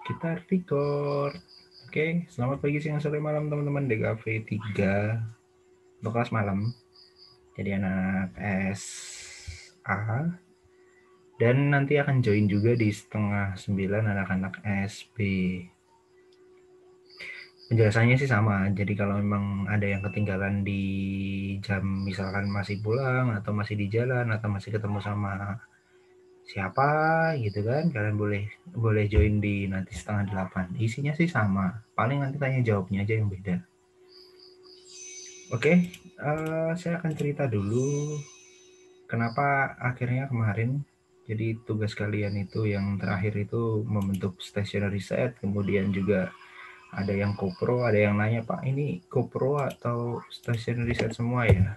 Kita record. Oke, selamat pagi, siang, sore, malam teman-teman DKV 3 untuk kelas malam. Jadi anak SA dan nanti akan join juga di setengah 9 anak-anak SB. Penjelasannya sih sama, jadi kalau memang ada yang ketinggalan di jam, misalkan masih pulang atau masih di jalan atau masih ketemu sama siapa gitu kan, kalian boleh join di nanti setengah 8. Isinya sih sama, paling nanti tanya jawabnya aja yang beda. Oke, saya akan cerita dulu kenapa akhirnya kemarin jadi tugas kalian itu yang terakhir itu membentuk stationery set, kemudian juga ada yang kopro, ada yang nanya, Pak ini kopro atau stationery set semua ya?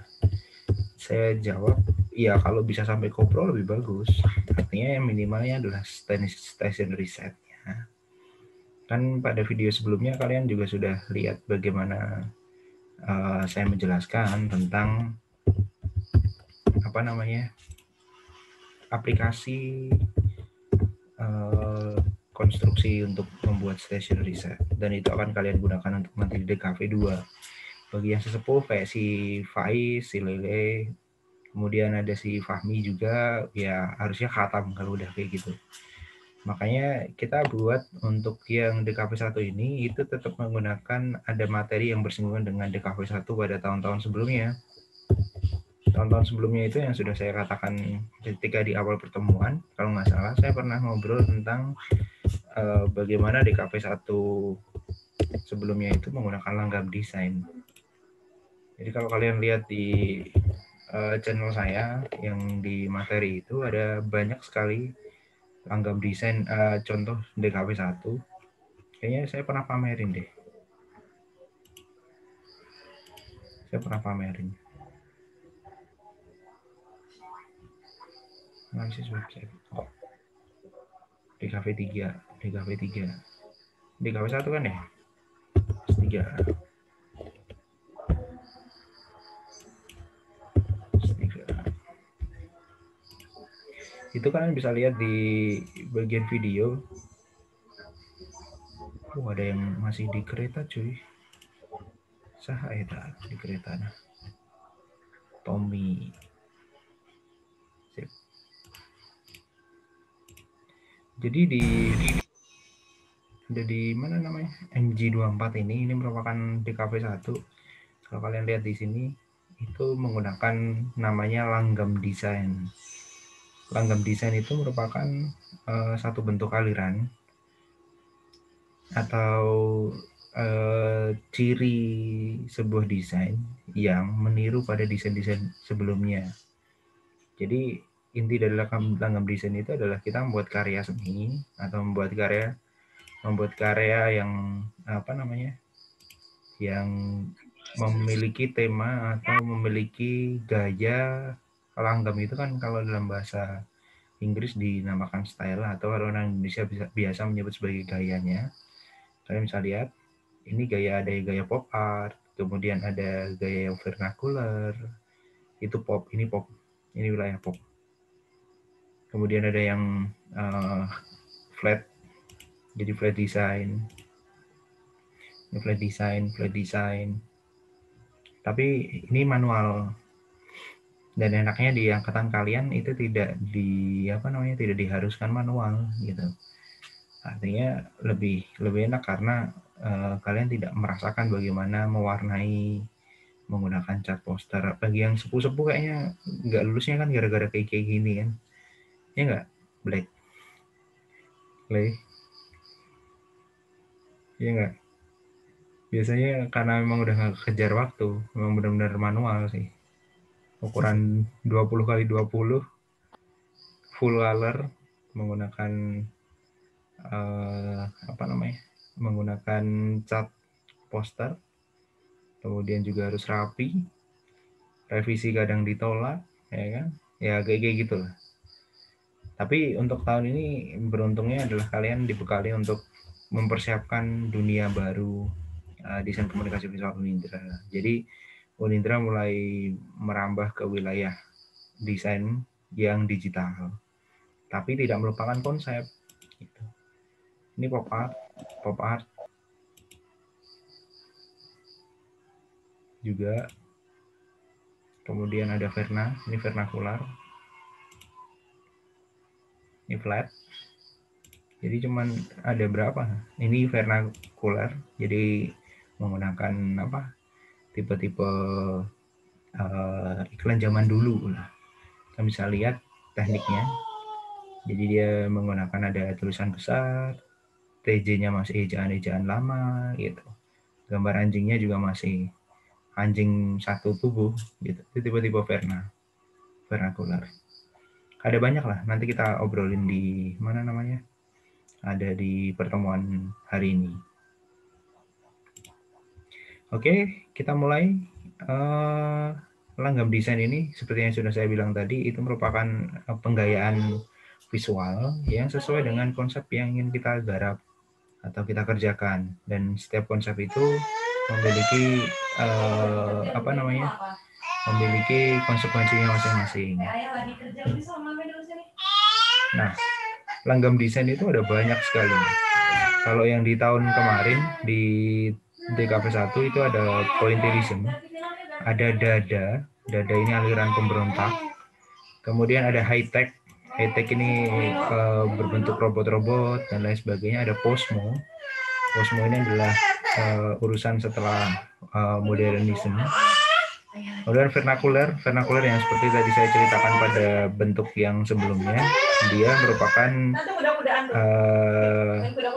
Saya jawab, ya kalau bisa sampai kopro lebih bagus. Artinya yang minimalnya adalah stationery setnya. Kan pada video sebelumnya kalian juga sudah lihat bagaimana saya menjelaskan tentang apa namanya aplikasi konstruksi untuk membuat stationery set, dan itu akan kalian gunakan untuk nanti di DKV 2. Bagi yang sesepuh kayak si Faiz, si Lele, kemudian ada si Fahmi juga, ya harusnya khatam kalau udah kayak gitu. Makanya kita buat untuk yang DKV 1 ini itu tetap menggunakan ada materi yang bersinggungan dengan DKV 1 pada tahun-tahun sebelumnya. Tahun-tahun sebelumnya itu yang sudah saya katakan ketika di awal pertemuan, kalau nggak salah saya pernah ngobrol tentang bagaimana DKV 1 sebelumnya itu menggunakan langgam desain. Jadi kalau kalian lihat di channel saya yang di materi itu ada banyak sekali langgam desain contoh DKV 1. Kayaknya saya pernah pamerin deh. Saya pernah pamerin. Analisis website. Oh. DKV 3. DKV 3. DKV 1 kan ya? 3. Itu kalian bisa lihat di bagian video. Ada yang masih di kereta cuy. Saha eta di kereta nah. Tommy. Sip. Jadi di mana namanya? MG24 ini merupakan DKV 1. Kalau kalian lihat di sini itu menggunakan namanya langgam desain. Langgam desain itu merupakan satu bentuk aliran atau ciri sebuah desain yang meniru pada desain-desain sebelumnya. Jadi inti dari langgam desain itu adalah kita membuat karya seni atau membuat karya yang apa namanya, yang memiliki tema atau memiliki gaya. Langgam itu kan kalau dalam bahasa Inggris dinamakan style, atau orang Indonesia biasa menyebut sebagai gayanya. Kalian bisa lihat, ini ada gaya pop art, kemudian ada gaya yang vernacular, itu pop, ini wilayah pop. Kemudian ada yang flat, jadi flat design. Ini flat design. Tapi ini manual. Dan enaknya di angkatan kalian itu tidak tidak diharuskan manual gitu. Artinya lebih enak karena kalian tidak merasakan bagaimana mewarnai menggunakan cat poster. Bagi yang sepuh-sepuh kayaknya nggak lulusnya kan gara-gara kayak gini kan. Ya nggak? Black. Ya nggak? Biasanya karena memang udah nggak kejar waktu, memang benar-benar manual sih. Ukuran 20x20 full color menggunakan menggunakan cat poster, kemudian juga harus rapi, revisi kadang ditolak, ya kan? Ya kayak gitu lah. Tapi untuk tahun ini beruntungnya adalah kalian dibekali untuk mempersiapkan dunia baru desain komunikasi visual Unindra. Jadi Unindra mulai merambah ke wilayah desain yang digital, tapi tidak melupakan konsep. Gitu. Ini pop art juga. Kemudian ada verna, ini vernakular. Ini flat. Jadi cuman ada berapa? Ini vernakular. Jadi menggunakan apa? Tipe-tipe iklan zaman dulu lah. Kita bisa lihat tekniknya. Jadi dia menggunakan ada tulisan besar, TJ-nya masih ejaan-ejaan lama gitu. Gambar anjingnya juga masih anjing satu tubuh gitu. Itu tipe-tipe vernakular. Ada banyak lah, nanti kita obrolin di mana namanya? Ada di pertemuan hari ini. Oke, kita mulai. Langgam desain ini seperti yang sudah saya bilang tadi, itu merupakan penggayaan visual yang sesuai dengan konsep yang ingin kita garap atau kita kerjakan, dan setiap konsep itu memiliki memiliki konsekuensinya masing-masing. Nah, langgam desain itu ada banyak sekali. Kalau yang di tahun kemarin di DKP1 itu ada pointillism, ada dada ini aliran pemberontak. Kemudian ada high tech ini berbentuk robot-robot dan lain sebagainya. Ada posmo ini adalah urusan setelah modernisme. Kemudian vernakuler yang seperti tadi saya ceritakan pada bentuk yang sebelumnya, dia merupakan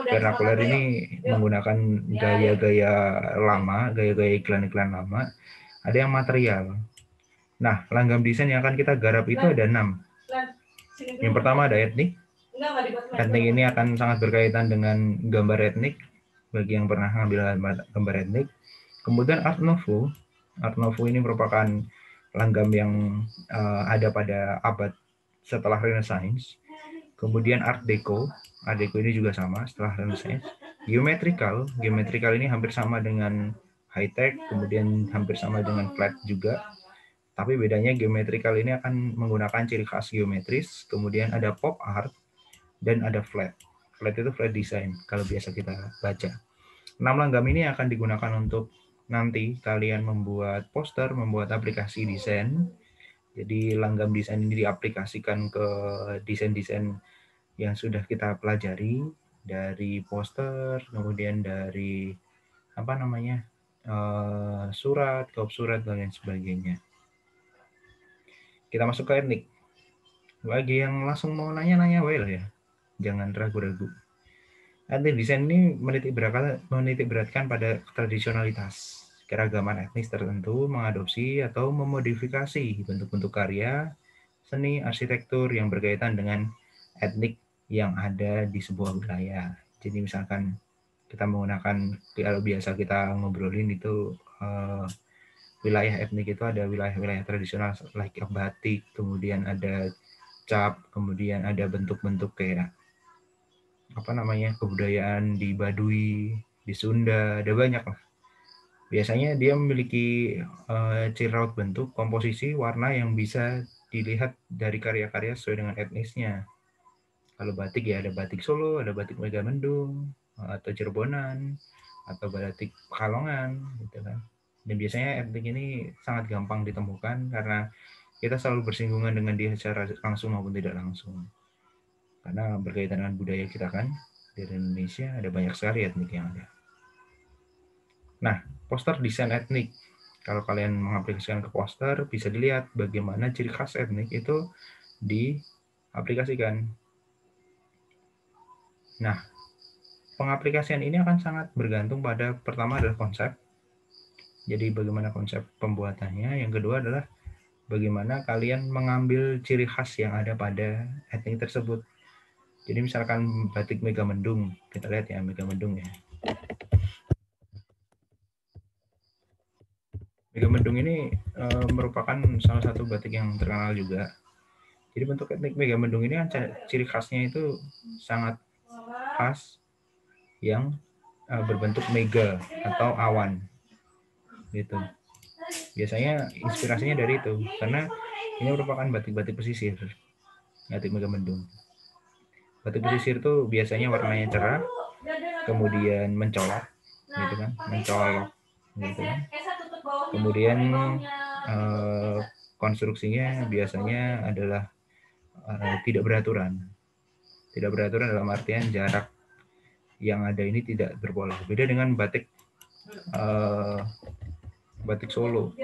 vernakuler ini menggunakan gaya-gaya lama, gaya-gaya iklan-iklan lama. Ada yang material. Nah, langgam desain yang akan kita garap itu ada 6. Yang pertama ada etnik. Etnik ini akan sangat berkaitan dengan gambar etnik bagi yang pernah ngambil gambar etnik. Kemudian Art Nouveau. Art Nouveau ini merupakan langgam yang ada pada abad setelah Renaissance. Kemudian Art Deco. Art Deco ini juga sama setelah Renaissance. Geometrical ini hampir sama dengan high tech, kemudian hampir sama dengan flat juga. Tapi bedanya geometrical ini akan menggunakan ciri khas geometris. Kemudian ada pop art dan ada flat. Flat itu flat design kalau biasa kita baca. 6 langgam ini akan digunakan untuk nanti kalian membuat poster, membuat aplikasi desain. Jadi langgam desain ini diaplikasikan ke desain-desain yang sudah kita pelajari, dari poster, kemudian dari surat, kop surat dan lain sebagainya. Kita masuk ke etnik. Bagi yang langsung mau nanya-nanya, well ya, jangan ragu-ragu. Etnik desain ini menitik beratkan pada tradisionalitas, keragaman etnis tertentu, mengadopsi atau memodifikasi bentuk-bentuk karya, seni, arsitektur yang berkaitan dengan etnik yang ada di sebuah wilayah. Jadi misalkan kita menggunakan, kalau biasa kita ngobrolin itu wilayah etnik itu ada wilayah-wilayah tradisional like batik, kemudian ada cap, kemudian ada bentuk-bentuk kayak kebudayaan di Baduy, di Sunda, ada banyak lah. Biasanya dia memiliki ciri raut bentuk, komposisi, warna yang bisa dilihat dari karya-karya sesuai dengan etnisnya. Kalau batik ya ada batik Solo, ada batik Megamendung, atau Cirebonan, atau batik Pekalongan, gitu kan. Dan biasanya etnik ini sangat gampang ditemukan karena kita selalu bersinggungan dengan dia secara langsung maupun tidak langsung. Karena berkaitan dengan budaya kita kan, di Indonesia ada banyak sekali etnik yang ada. Nah, poster desain etnik. Kalau kalian mengaplikasikan ke poster, bisa dilihat bagaimana ciri khas etnik itu diaplikasikan. Nah, pengaplikasian ini akan sangat bergantung pada pertama adalah konsep. Jadi bagaimana konsep pembuatannya. Yang kedua adalah bagaimana kalian mengambil ciri khas yang ada pada etnik tersebut. Jadi misalkan batik Megamendung, kita lihat ya Megamendung ya. Megamendung ini merupakan salah satu batik yang terkenal juga. Jadi bentuk etnik Megamendung ini kan ciri khasnya itu sangat khas yang berbentuk mega atau awan. Gitu. Biasanya inspirasinya dari itu karena ini merupakan batik-batik pesisir, batik Megamendung. Batik pesisir itu biasanya warnanya cerah, kemudian mencolok, gitu kan, mencolok, gitu kan. Kemudian konstruksinya biasanya adalah tidak beraturan. Tidak beraturan dalam artian jarak yang ada ini tidak berpola. Beda dengan batik batik Solo.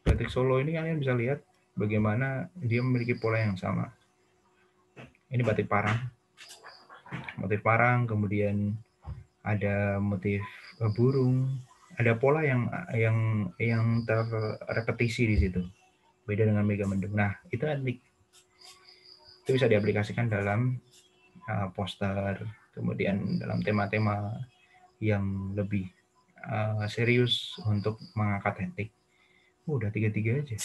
Batik Solo ini kalian bisa lihat bagaimana dia memiliki pola yang sama. Ini batik parang. Motif parang, kemudian ada motif burung, ada pola yang terrepetisi di situ. Beda dengan Megamendung. Nah, itu bisa diaplikasikan dalam poster, kemudian dalam tema-tema yang lebih serius untuk mengangkat etik. Udah 3-3 aja.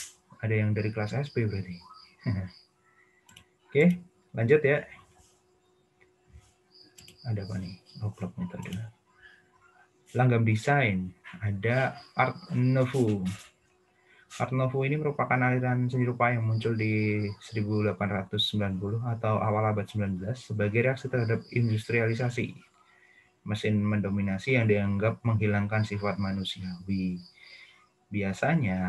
Ada yang dari kelas SP berarti. Oke, lanjut ya. Ada apa nih? Clock metode. Langgam desain. Ada Art Nouveau. Art Nouveau ini merupakan aliran seni rupa yang muncul di 1890 atau awal abad 19 sebagai reaksi terhadap industrialisasi. Mesin mendominasi yang dianggap menghilangkan sifat manusiawi. Biasanya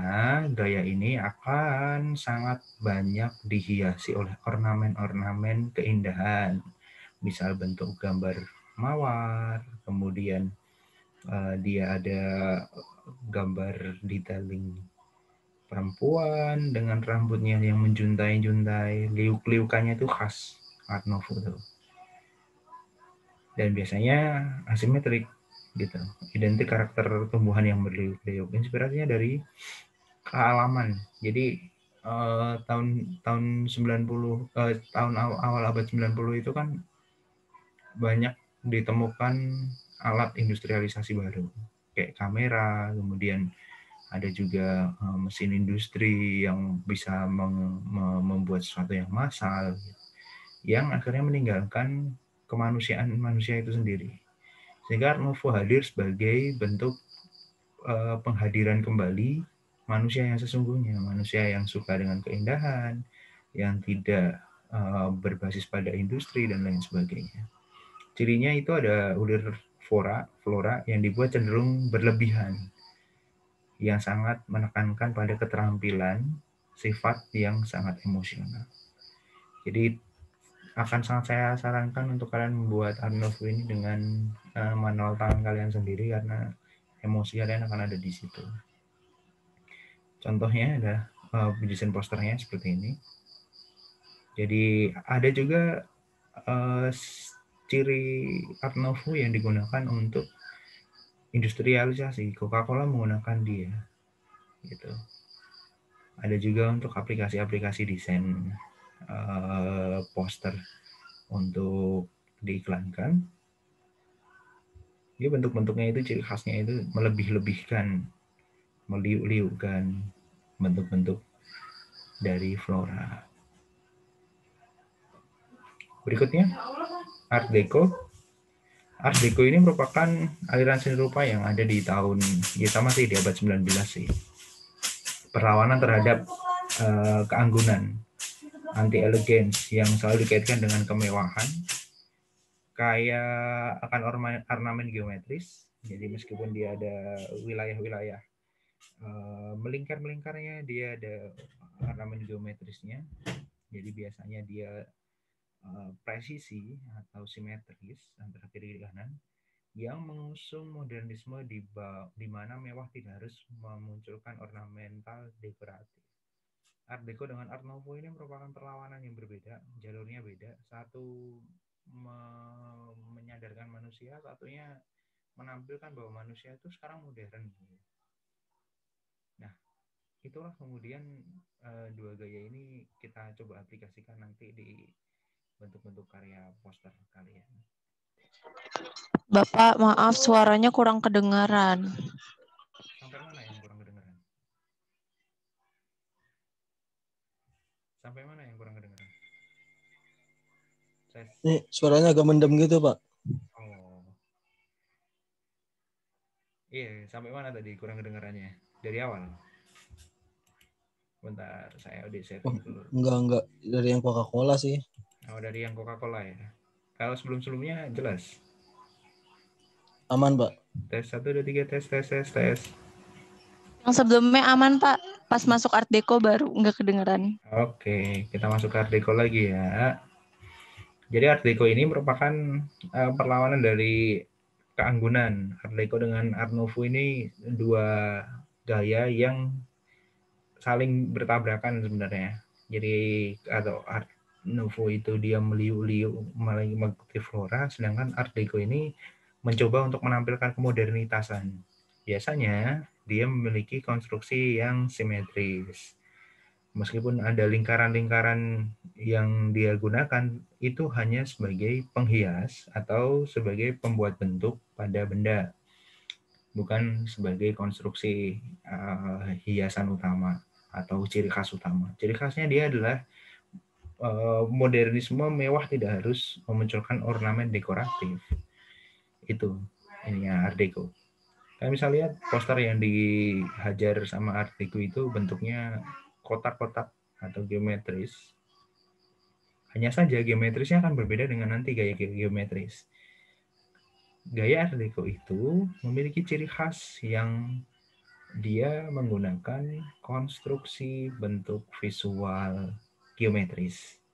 gaya ini akan sangat banyak dihiasi oleh ornamen-ornamen keindahan. Misal bentuk gambar mawar, kemudian dia ada gambar detailing perempuan dengan rambutnya yang menjuntai-juntai, liuk-liukannya itu khas Art Nouveau tuh. Dan biasanya asimetrik gitu, identik karakter tumbuhan yang berliuk-liuk. Inspirasinya dari kealaman. Jadi tahun 90 tahun awal abad 90 itu kan banyak ditemukan alat industrialisasi baru kayak kamera, kemudian ada juga mesin industri yang bisa membuat sesuatu yang massal, yang akhirnya meninggalkan kemanusiaan manusia itu sendiri. Sehingga Art Nouveau hadir sebagai bentuk penghadiran kembali manusia yang sesungguhnya, manusia yang suka dengan keindahan, yang tidak berbasis pada industri dan lain sebagainya. Cirinya itu ada ulir flora yang dibuat cenderung berlebihan, yang sangat menekankan pada keterampilan sifat yang sangat emosional. Jadi akan sangat saya sarankan untuk kalian membuat Art Nouveau ini dengan manual tangan kalian sendiri, karena emosi kalian akan ada di situ. Contohnya ada desain posternya seperti ini. Jadi ada juga ciri Art Nouveau yang digunakan untuk industrialisasi. Coca-Cola menggunakan dia, gitu. Ada juga untuk aplikasi-aplikasi desain poster untuk diiklankan. Dia bentuk-bentuknya itu, ciri khasnya itu melebih-lebihkan, meliuk-liukkan bentuk-bentuk dari flora. Berikutnya, Art Deco. Art Deco ini merupakan aliran seni rupa yang ada di tahun, ya sama sih, di abad 19 sih. Perlawanan terhadap keanggunan, anti-elegance yang selalu dikaitkan dengan kemewahan, kayak akan ornamen geometris. Jadi meskipun dia ada wilayah-wilayah melingkar-melingkarnya, dia ada ornamen geometrisnya. Jadi biasanya dia presisi atau simetris antara kiri dan kanan, yang mengusung modernisme di mana mewah tidak harus memunculkan ornamental dekoratif. Art Deco dengan Art Nouveau ini merupakan perlawanan yang berbeda, jalurnya beda. Satu menyadarkan manusia, satunya menampilkan bahwa manusia itu sekarang modern. Nah, itulah kemudian dua gaya ini kita coba aplikasikan nanti di bentuk-bentuk karya poster kalian. Bapak, maaf suaranya kurang kedengaran. Sampai mana yang kurang kedengaran? Sampai mana yang kurang kedengaran? Nih, suaranya agak mendem gitu, Pak. Oh. Iya, sampai mana tadi kurang kedengarannya? Dari awal? Bentar, saya udah Oh, setting dulu. enggak dari yang Coca-Cola sih. Oh, dari yang Coca-Cola ya. Kalau sebelum-sebelumnya jelas. Aman, Pak. Tes 1, 2, 3, tes. Yang sebelumnya aman, Pak. Pas masuk Art Deco baru nggak kedengeran. Oke, kita masuk ke Art Deco lagi ya. Jadi Art Deco ini merupakan perlawanan dari keanggunan. Art Deco dengan Art Nouveau ini dua gaya yang saling bertabrakan sebenarnya. Jadi atau Art Nouveau itu dia meliu-liu mengikuti flora, sedangkan Art Deco ini mencoba untuk menampilkan kemodernitasan. Biasanya dia memiliki konstruksi yang simetris. Meskipun ada lingkaran-lingkaran yang dia gunakan, itu hanya sebagai penghias atau sebagai pembuat bentuk pada benda, bukan sebagai konstruksi hiasan utama atau ciri khas utama. Ciri khasnya dia adalah modernisme mewah tidak harus memunculkan ornamen dekoratif. Itu ininya Art Deco. Kalian bisa lihat poster yang dihajar sama Art Deco itu bentuknya kotak-kotak atau geometris. Hanya saja geometrisnya akan berbeda dengan nanti gaya geometris. Gaya Art Deco itu memiliki ciri khas yang dia menggunakan konstruksi bentuk visual geometris.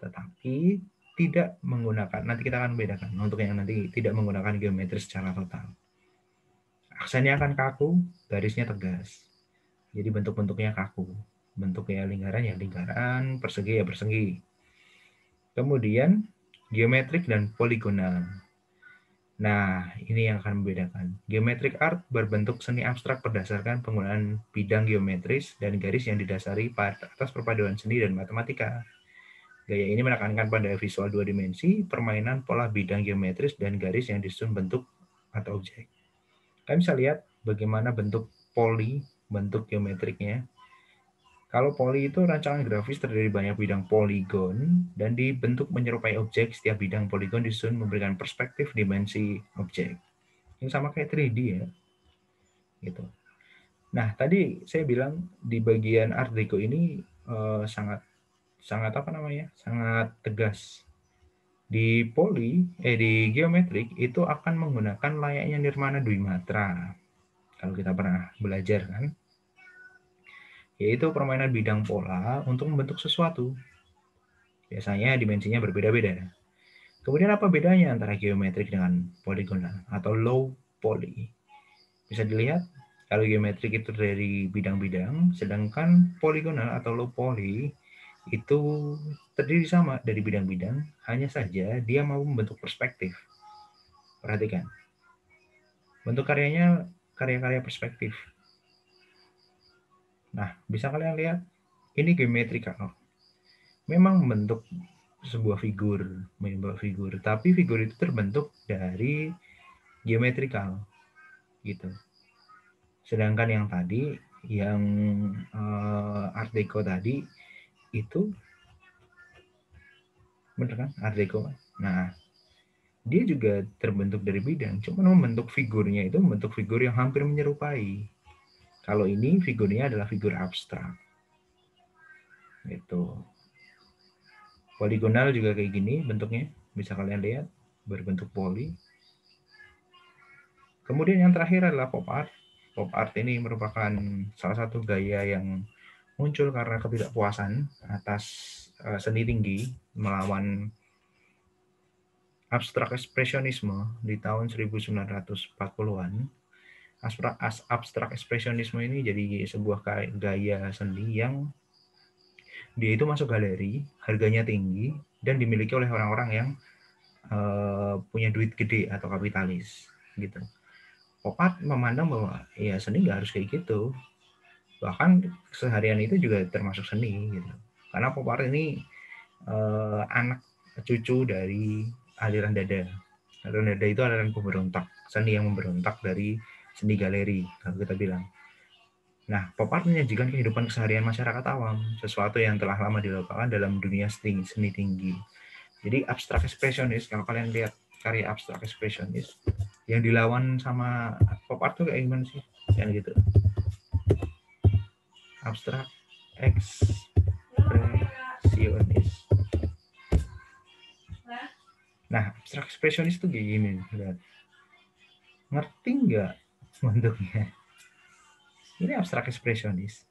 Tetapi tidak menggunakan, nanti kita akan bedakan untuk yang nanti tidak menggunakan geometris secara total. Aksennya akan kaku, garisnya tegas. Jadi bentuk-bentuknya kaku. Bentuknya lingkaran ya lingkaran, persegi ya persegi. Kemudian geometrik dan poligonal. Nah, ini yang akan membedakan. Geometric art berbentuk seni abstrak berdasarkan penggunaan bidang geometris dan garis yang didasari atas perpaduan seni dan matematika. Gaya ini menekankan pada visual dua dimensi, permainan pola bidang geometris dan garis yang disusun bentuk atau objek. Kalian bisa lihat bagaimana bentuk bentuk geometriknya. Kalau poli itu rancangan grafis terdiri banyak bidang poligon dan dibentuk menyerupai objek. Setiap bidang poligon disusun memberikan perspektif dimensi objek. Ini sama kayak 3D ya. Gitu. Nah, tadi saya bilang di bagian Art Deco ini sangat apa namanya? Sangat tegas. Di di geometrik itu akan menggunakan layaknya Nirmana Dwimatra. Kalau kita pernah belajar kan, yaitu permainan bidang pola untuk membentuk sesuatu. Biasanya dimensinya berbeda-beda. Kemudian apa bedanya antara geometrik dengan poligonal atau low poly? Bisa dilihat, kalau geometrik itu dari bidang-bidang, sedangkan poligonal atau low poly itu terdiri sama dari bidang-bidang, hanya saja dia mau membentuk perspektif. Perhatikan. Bentuk karyanya karya-karya perspektif. Nah, bisa kalian lihat, ini geometrikal. Memang membentuk sebuah figur, tapi figur itu terbentuk dari geometrikal, gitu. Sedangkan yang tadi, yang Art Deco tadi, itu, bener kan, Art Deco. Nah, dia juga terbentuk dari bidang, cuma membentuk figurnya itu membentuk figur yang hampir menyerupai. Kalau ini figurnya adalah figur abstrak, gitu. Poligonal juga kayak gini bentuknya, bisa kalian lihat, berbentuk poli. Kemudian yang terakhir adalah pop art. Pop art ini merupakan salah satu gaya yang muncul karena ketidakpuasan atas seni tinggi melawan abstrak ekspresionisme di tahun 1940-an. Abstrak ekspresionisme ini jadi sebuah gaya seni yang dia itu masuk galeri, harganya tinggi, dan dimiliki oleh orang-orang yang punya duit gede atau kapitalis, gitu. Pop art memandang bahwa ya seni nggak harus kayak gitu. Bahkan keseharian itu juga termasuk seni, gitu. Karena pop art ini anak cucu dari aliran dada. Aliran dada itu aliran pemberontak, seni yang memberontak dari seni galeri, kalau kita bilang. Nah, pop art menyajikan kehidupan keseharian masyarakat awam, sesuatu yang telah lama dilupakan dalam dunia seni tinggi. Jadi abstrak ekspresionis, kalau kalian lihat karya abstrak ekspresionis, yang dilawan sama pop art tuh kayak gimana sih? Yang gitu. Abstrak ekspresionis. Nah, abstrak ekspresionis itu kayak gini. Lihat. Ngerti nggak bentuknya? Ini abstrak ekspresionis.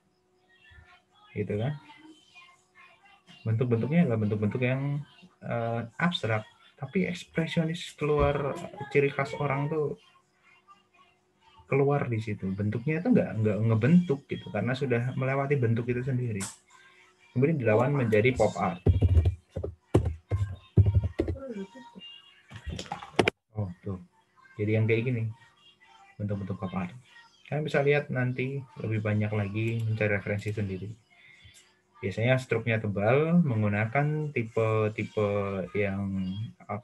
Gitu kan? Bentuk-bentuknya adalah bentuk-bentuk yang abstrak. Tapi ekspresionis keluar ciri khas orang tuh keluar di situ. Bentuknya itu nggak ngebentuk gitu. Karena sudah melewati bentuk itu sendiri. Kemudian dilawan menjadi pop art. Oh, tuh. Jadi yang kayak gini. Bentuk-bentuk pop art. Kalian bisa lihat nanti lebih banyak lagi mencari referensi sendiri. Biasanya struknya tebal, menggunakan tipe-tipe yang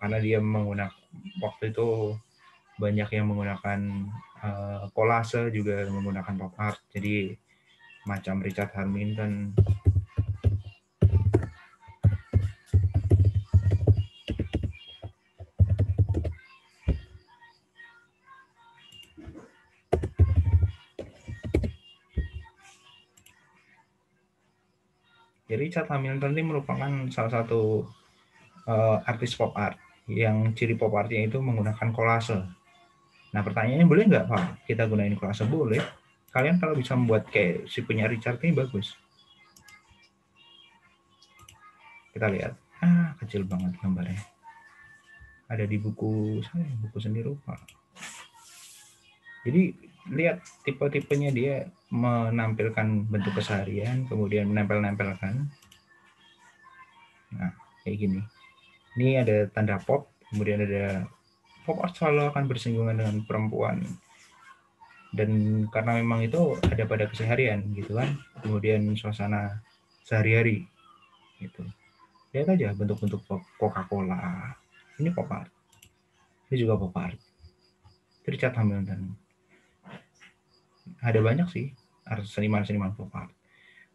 karena dia menggunakan waktu itu banyak yang menggunakan kolase juga menggunakan pop art. Jadi macam Richard Hamilton. Jadi Richard Hamilton ini merupakan salah satu artis pop art yang ciri pop artnya itu menggunakan kolase. Nah pertanyaannya boleh nggak Pak kita gunain kolase? Boleh. Kalian kalau bisa membuat kayak si punya Richard ini bagus. Kita lihat. Kecil banget gambarnya. Ada di buku saya, buku seni rupa. Jadi lihat tipe-tipenya dia menampilkan bentuk keseharian, kemudian menempel-nempelkan. Nah, kayak gini. Ini ada tanda pop, kemudian ada pop art selalu akan bersinggungan dengan perempuan. Dan karena memang itu ada pada keseharian gitu kan. Kemudian suasana sehari-hari gitu. Lihat aja bentuk-bentuk Coca-Cola. Ini pop art. Ini juga pop art. Itu Richard Hamilton. Ada banyak sih seniman-seniman pop art.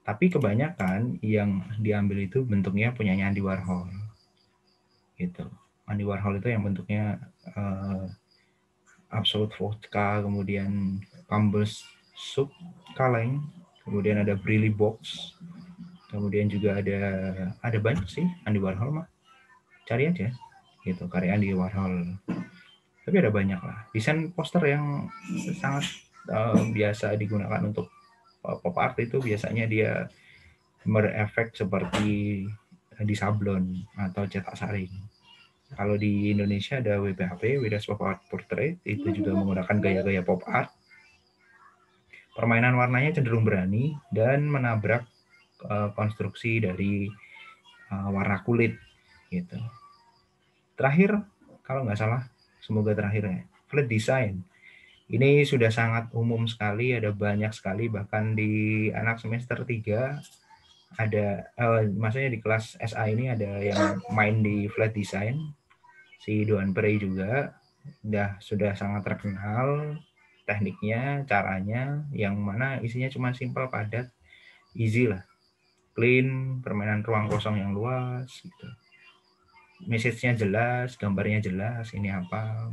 Tapi kebanyakan yang diambil itu bentuknya punyanya Andy Warhol. Gitu. Andy Warhol itu yang bentuknya Absolut Vodka, kemudian Campbell's Soup kaleng, kemudian ada Briley Box, kemudian juga ada banyak sih Andy Warhol mah. Cari aja gitu karya Andy Warhol. Tapi ada banyak lah. Desain poster yang sangat biasa digunakan untuk pop art itu biasanya dia berefek seperti di sablon atau cetak saring. Kalau di Indonesia ada WPHP, Widas Pop Art Portrait, itu juga menggunakan gaya-gaya pop art. Permainan warnanya cenderung berani dan menabrak konstruksi dari warna kulit gitu. Terakhir, kalau nggak salah, semoga terakhirnya, flat design. Ini sudah sangat umum sekali, ada banyak sekali, bahkan di anak semester 3 ada, maksudnya di kelas SA ini ada yang main di flat design. Si Doan Prey juga sudah sangat terkenal tekniknya, caranya, yang mana isinya cuma simpel, padat, easy lah, clean, permainan ruang kosong yang luas gitu. Message-nya jelas, gambarnya jelas, ini apa,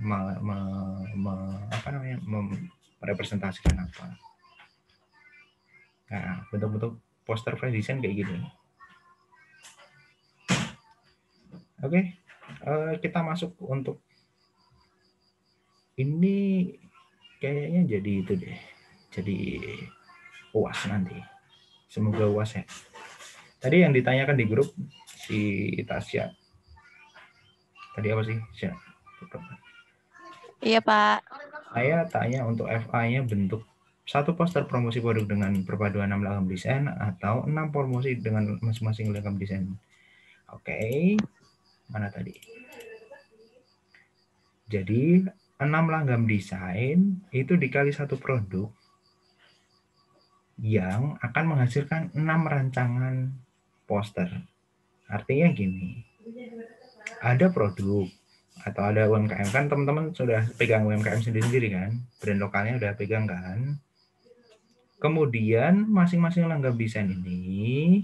merepresentasikan apa. Nah, bentuk-bentuk poster flash design kayak gini. Oke, kita masuk untuk ini kayaknya jadi itu deh, jadi UAS nanti. Semoga UAS ya. Tadi yang ditanyakan di grup si Tasya. Tadi apa sih? Iya, Pak. Saya tanya untuk FA-nya bentuk 1 poster promosi produk dengan perpaduan 6 lagam desain atau 6 promosi dengan masing-masing lagam desain. Oke. Mana tadi? Jadi 6 langgam desain itu dikali 1 produk yang akan menghasilkan 6 rancangan poster. Artinya gini, ada produk atau ada UMKM, kan teman-teman sudah pegang UMKM sendiri-sendiri kan, brand lokalnya udah pegang kan. Kemudian masing-masing langgam desain ini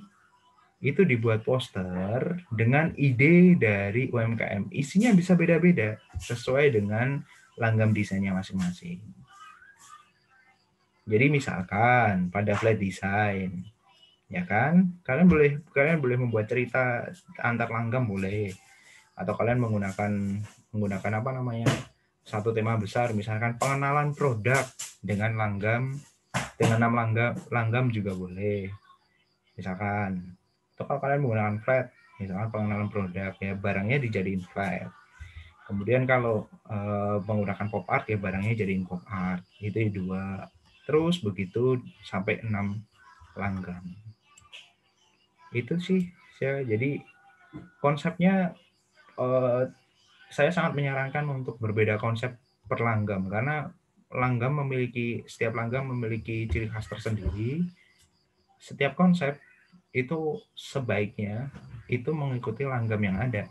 itu dibuat poster dengan ide dari UMKM. Isinya bisa beda-beda sesuai dengan langgam desainnya masing-masing. Jadi misalkan pada flat design ya kan? Kalian boleh membuat cerita antar langgam boleh, atau kalian menggunakan apa namanya, satu tema besar, misalkan pengenalan produk dengan dengan 6 langgam juga boleh, misalkan. Atau kalau kalian menggunakan flat, misalkan pengenalan produk, ya barangnya dijadiin flat. Kemudian kalau menggunakan pop art, ya barangnya jadiin pop art. Itu 2. Terus begitu sampai 6 langgam. Itu sih jadi konsepnya, saya sangat menyarankan untuk berbeda konsep per langgam, karena setiap langgam memiliki ciri khas tersendiri. Setiap konsep itu sebaiknya itu mengikuti langgam yang ada.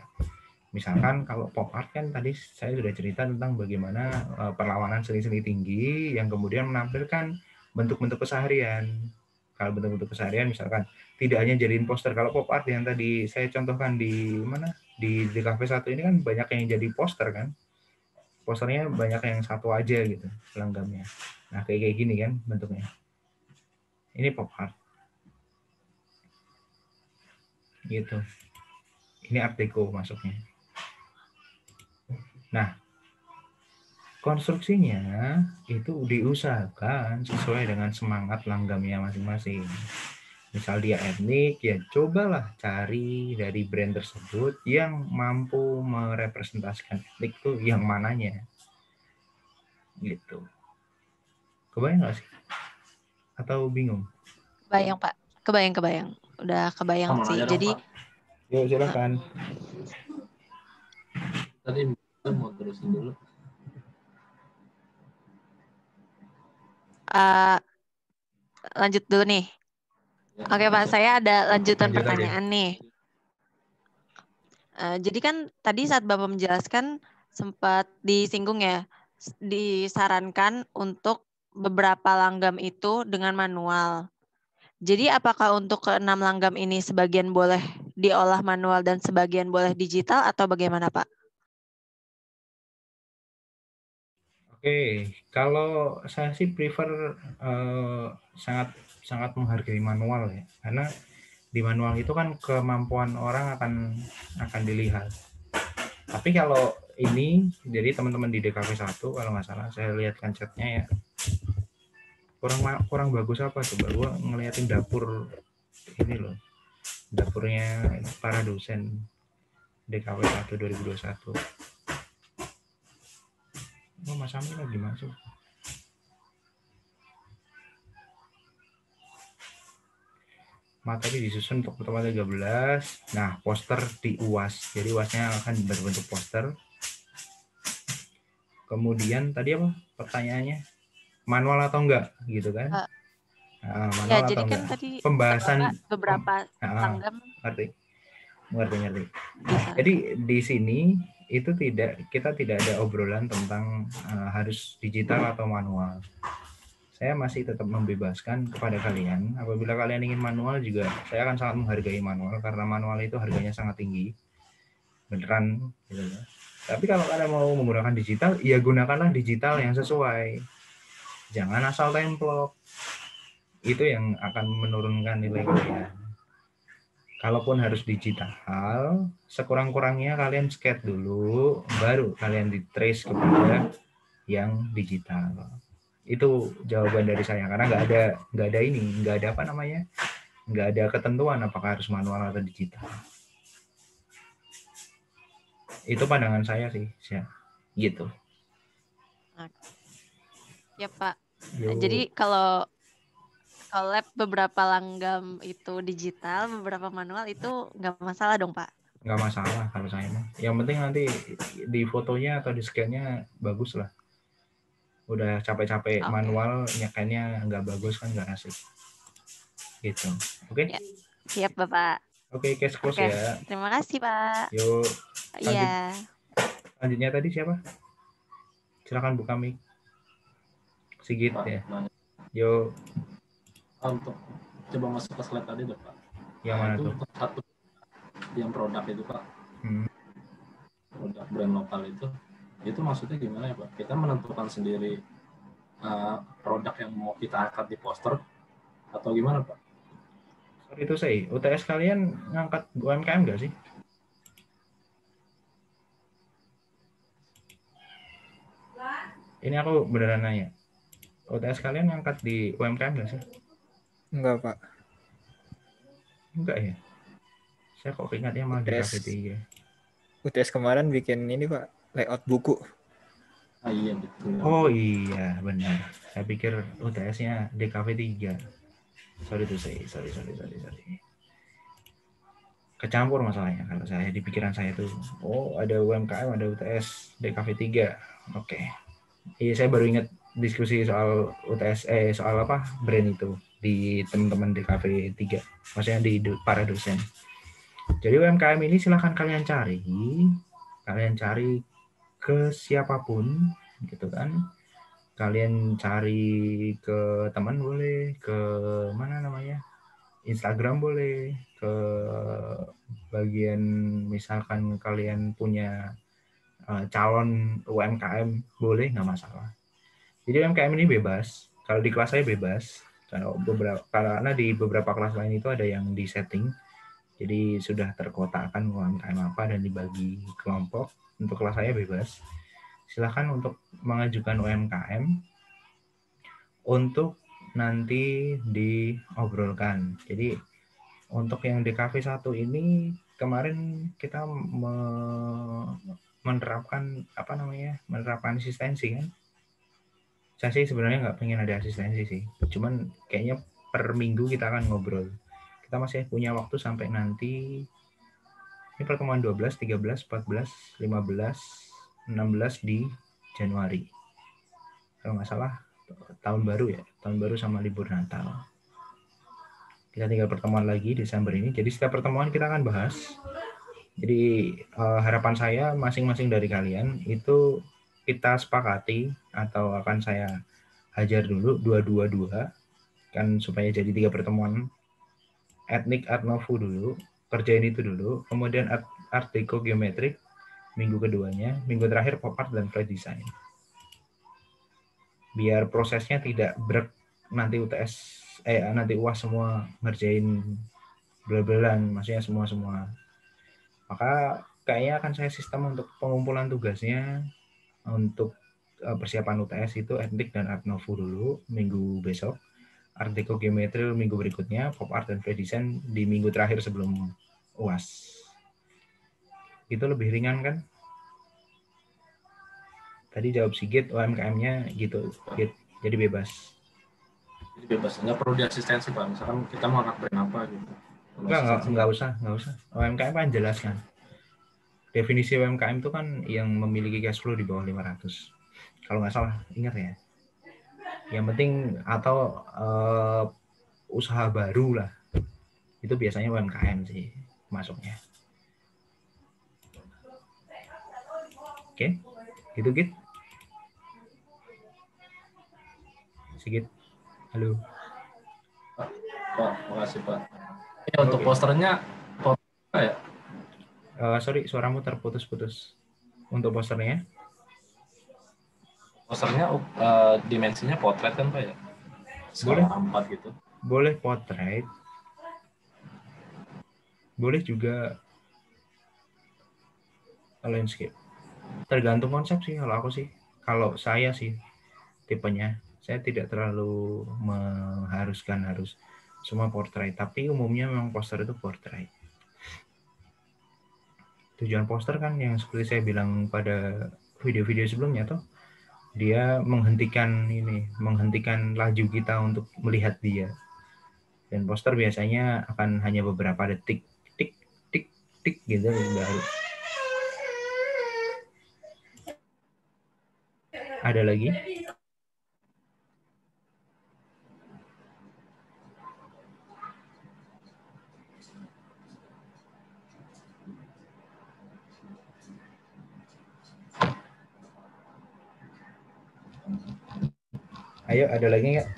Misalkan kalau pop art kan tadi saya sudah cerita tentang bagaimana perlawanan seni-seni tinggi yang kemudian menampilkan bentuk-bentuk keseharian. Kalau bentuk-bentuk keseharian misalkan tidak hanya jadiin poster. Kalau pop art yang tadi saya contohkan di mana, di Cafe 1 ini kan banyak yang jadi poster kan. Posternya banyak yang satu aja gitu langgamnya. Nah kayak gini kan bentuknya. Ini pop art gitu. Ini art deco masuknya. Nah, konstruksinya itu diusahakan sesuai dengan semangat langgamnya masing-masing. Misal dia etnik, ya cobalah cari dari brand tersebut yang mampu merepresentasikan etnik itu yang mananya. Gitu. Kebayang nggak sih? Atau bingung? Kebayang, Pak. Kebayang. Udah kebayang Mau sih. nanya dong, Jadi, Pak. Yuk silakan. Tadi mau terusin dulu. lanjut dulu nih. Ya, Oke, Pak. Saya ada lanjutan Lanjut aja. pertanyaan nih. Jadi kan tadi saat Bapak menjelaskan sempat disinggung ya, disarankan untuk beberapa langgam itu dengan manual. Jadi apakah untuk ke-6 langgam ini sebagian boleh diolah manual dan sebagian boleh digital atau bagaimana, Pak? Oke, kalau saya sih prefer sangat sangat menghargai manual ya, karena di manual itu kan kemampuan orang akan dilihat. Tapi kalau ini, jadi teman-teman di DKV 1 kalau nggak salah saya lihat kan chatnya ya, kurang bagus apa coba, gua ngeliatin dapur ini loh, dapurnya para dosen DKV 1 2021. Oh, Mas Ami lagi masuk. Materi disusun untuk pertemuan 13. Nah, poster di UAS. Jadi UASnya akan berbentuk poster. Kemudian tadi apa pertanyaannya? Manual atau enggak gitu kan? Ya, Manual atau jadi kan enggak? tadi Pembahasan beberapa langgam ngerti. bisa. Jadi di sini itu kita tidak ada obrolan tentang harus digital atau manual. Saya masih tetap membebaskan kepada kalian. Apabila kalian ingin manual juga, saya akan sangat menghargai manual karena manual itu harganya sangat tinggi. Beneran gitu ya. Tapi kalau kalian mau menggunakan digital, ya gunakanlah digital yang sesuai. Jangan asal templok. Itu yang akan menurunkan nilai kalian. Kalaupun harus digital, sekurang-kurangnya kalian skate dulu, baru kalian di trace kepada yang digital. Itu jawaban dari saya, karena nggak ada apa namanya, nggak ada ketentuan apakah harus manual atau digital. Itu pandangan saya sih, gitu. Ya, Pak. Yo. Jadi kalau lab beberapa langgam itu digital, beberapa manual itu nggak masalah dong, Pak? Nggak masalah kalau saya mah. Yang penting nanti di fotonya atau di scan-nya bagus lah. Udah capek-capek manual, nyekannya nggak bagus kan nggak asik. Gitu. Oke? Ya, siap, Bapak. Oke, case close ya. Terima kasih, Pak. Yuk. Iya. Selanjutnya tadi siapa? Silakan buka mic. Sigit Pak, ya. nanya. Yuk. Untuk coba masuk ke slide tadi dong, Pak. Yang mana itu tuh? Satu yang produk itu, Pak. Produk brand lokal itu maksudnya gimana ya, Pak? Kita menentukan sendiri produk yang mau kita angkat di poster atau gimana, Pak? Sorry itu saya, UTS kalian ngangkat UMKM nggak sih? Ini aku beneran nanya. UTS kalian ngangkat di UMKM nggak sih? Enggak, Pak. Enggak ya? Saya kok ingatnya malah di UTS. KV3. UTS kemarin bikin ini, Pak, layout buku. Ah iya betul. Oh iya, benar. Saya pikir UTS-nya di KV3. Sorry to say, sorry. Kecampur masalahnya kalau saya di pikiran saya tuh. Oh, ada UMKM, ada UTS DKV3. Oke. Iya, saya baru ingat diskusi soal UTS soal apa? Brand itu di teman-teman DKV3. Maksudnya di para dosen. Jadi UMKM ini silahkan kalian cari ke siapapun gitu kan. Kalian cari ke teman boleh, ke mana namanya? Instagram boleh, ke bagian misalkan kalian punya calon UMKM boleh, nggak masalah. Jadi UMKM ini bebas. Kalau di kelas saya bebas. Karena di beberapa kelas lain itu ada yang di setting. Jadi sudah terkotakkan UMKM apa dan dibagi kelompok. Untuk kelas saya bebas. Silakan untuk mengajukan UMKM untuk nanti diobrolkan. Jadi untuk yang di KV1 ini kemarin kita menerapkan asistensi kan. Saya sih sebenarnya nggak pengen ada asistensi sih. Cuman kayaknya per minggu kita akan ngobrol. Kita masih punya waktu sampai nanti ini pertemuan 12, 13, 14, 15, 16 di Januari. Kalau nggak salah tahun baru ya, tahun baru sama libur Natal. Kita tinggal pertemuan lagi Desember ini. Jadi setiap pertemuan kita akan bahas. Jadi harapan saya masing-masing dari kalian itu kita sepakati atau akan saya hajar dulu 222 kan supaya jadi 3 pertemuan. Etnik Art Nouveau dulu, kerjain itu dulu. Kemudian Art Deco Geometrik minggu keduanya, minggu terakhir Pop Art dan Flat Design. Biar prosesnya tidak nanti UTS nanti UAS semua ngerjain bel-belan, maksudnya semua. Maka kayaknya akan saya sistem untuk pengumpulan tugasnya untuk persiapan UTS itu etnik dan Art Nouveau dulu minggu besok, Art Deco Geometri minggu berikutnya, Pop Art dan Flat Design di minggu terakhir sebelum UAS. Itu lebih ringan kan? Tadi jawab Sigit, UMKM-nya gitu, Git. Jadi bebas. Jadi bebas, nggak perlu diasistensi Pak. Misalkan kita mau angkat brand apa gitu. Nggak usah. UMKM kan jelaskan. Definisi UMKM itu kan yang memiliki cash flow di bawah 500. Kalau nggak salah, ingat ya. Yang penting atau usaha baru lah. Itu biasanya UMKM sih masuknya. Oke, gitu Git. Sigit, halo. Pak, makasih Pak. Ya untuk posternya, ya? Sorry, suaramu terputus-putus. Untuk posternya? Posternya dimensinya potret kan Pak ya? Boleh. Skala 4 gitu. Boleh potret. Boleh juga landscape. Tergantung konsep sih kalau aku sih. Kalau saya sih tipenya, saya tidak terlalu mengharuskan harus semua portrait, tapi umumnya memang poster itu portrait. Tujuan poster kan yang seperti saya bilang pada video-video sebelumnya tuh, dia menghentikan laju kita untuk melihat dia. Dan poster biasanya akan hanya beberapa detik, tik gitu baru. Ada lagi? Ayo, ada lagi nggak?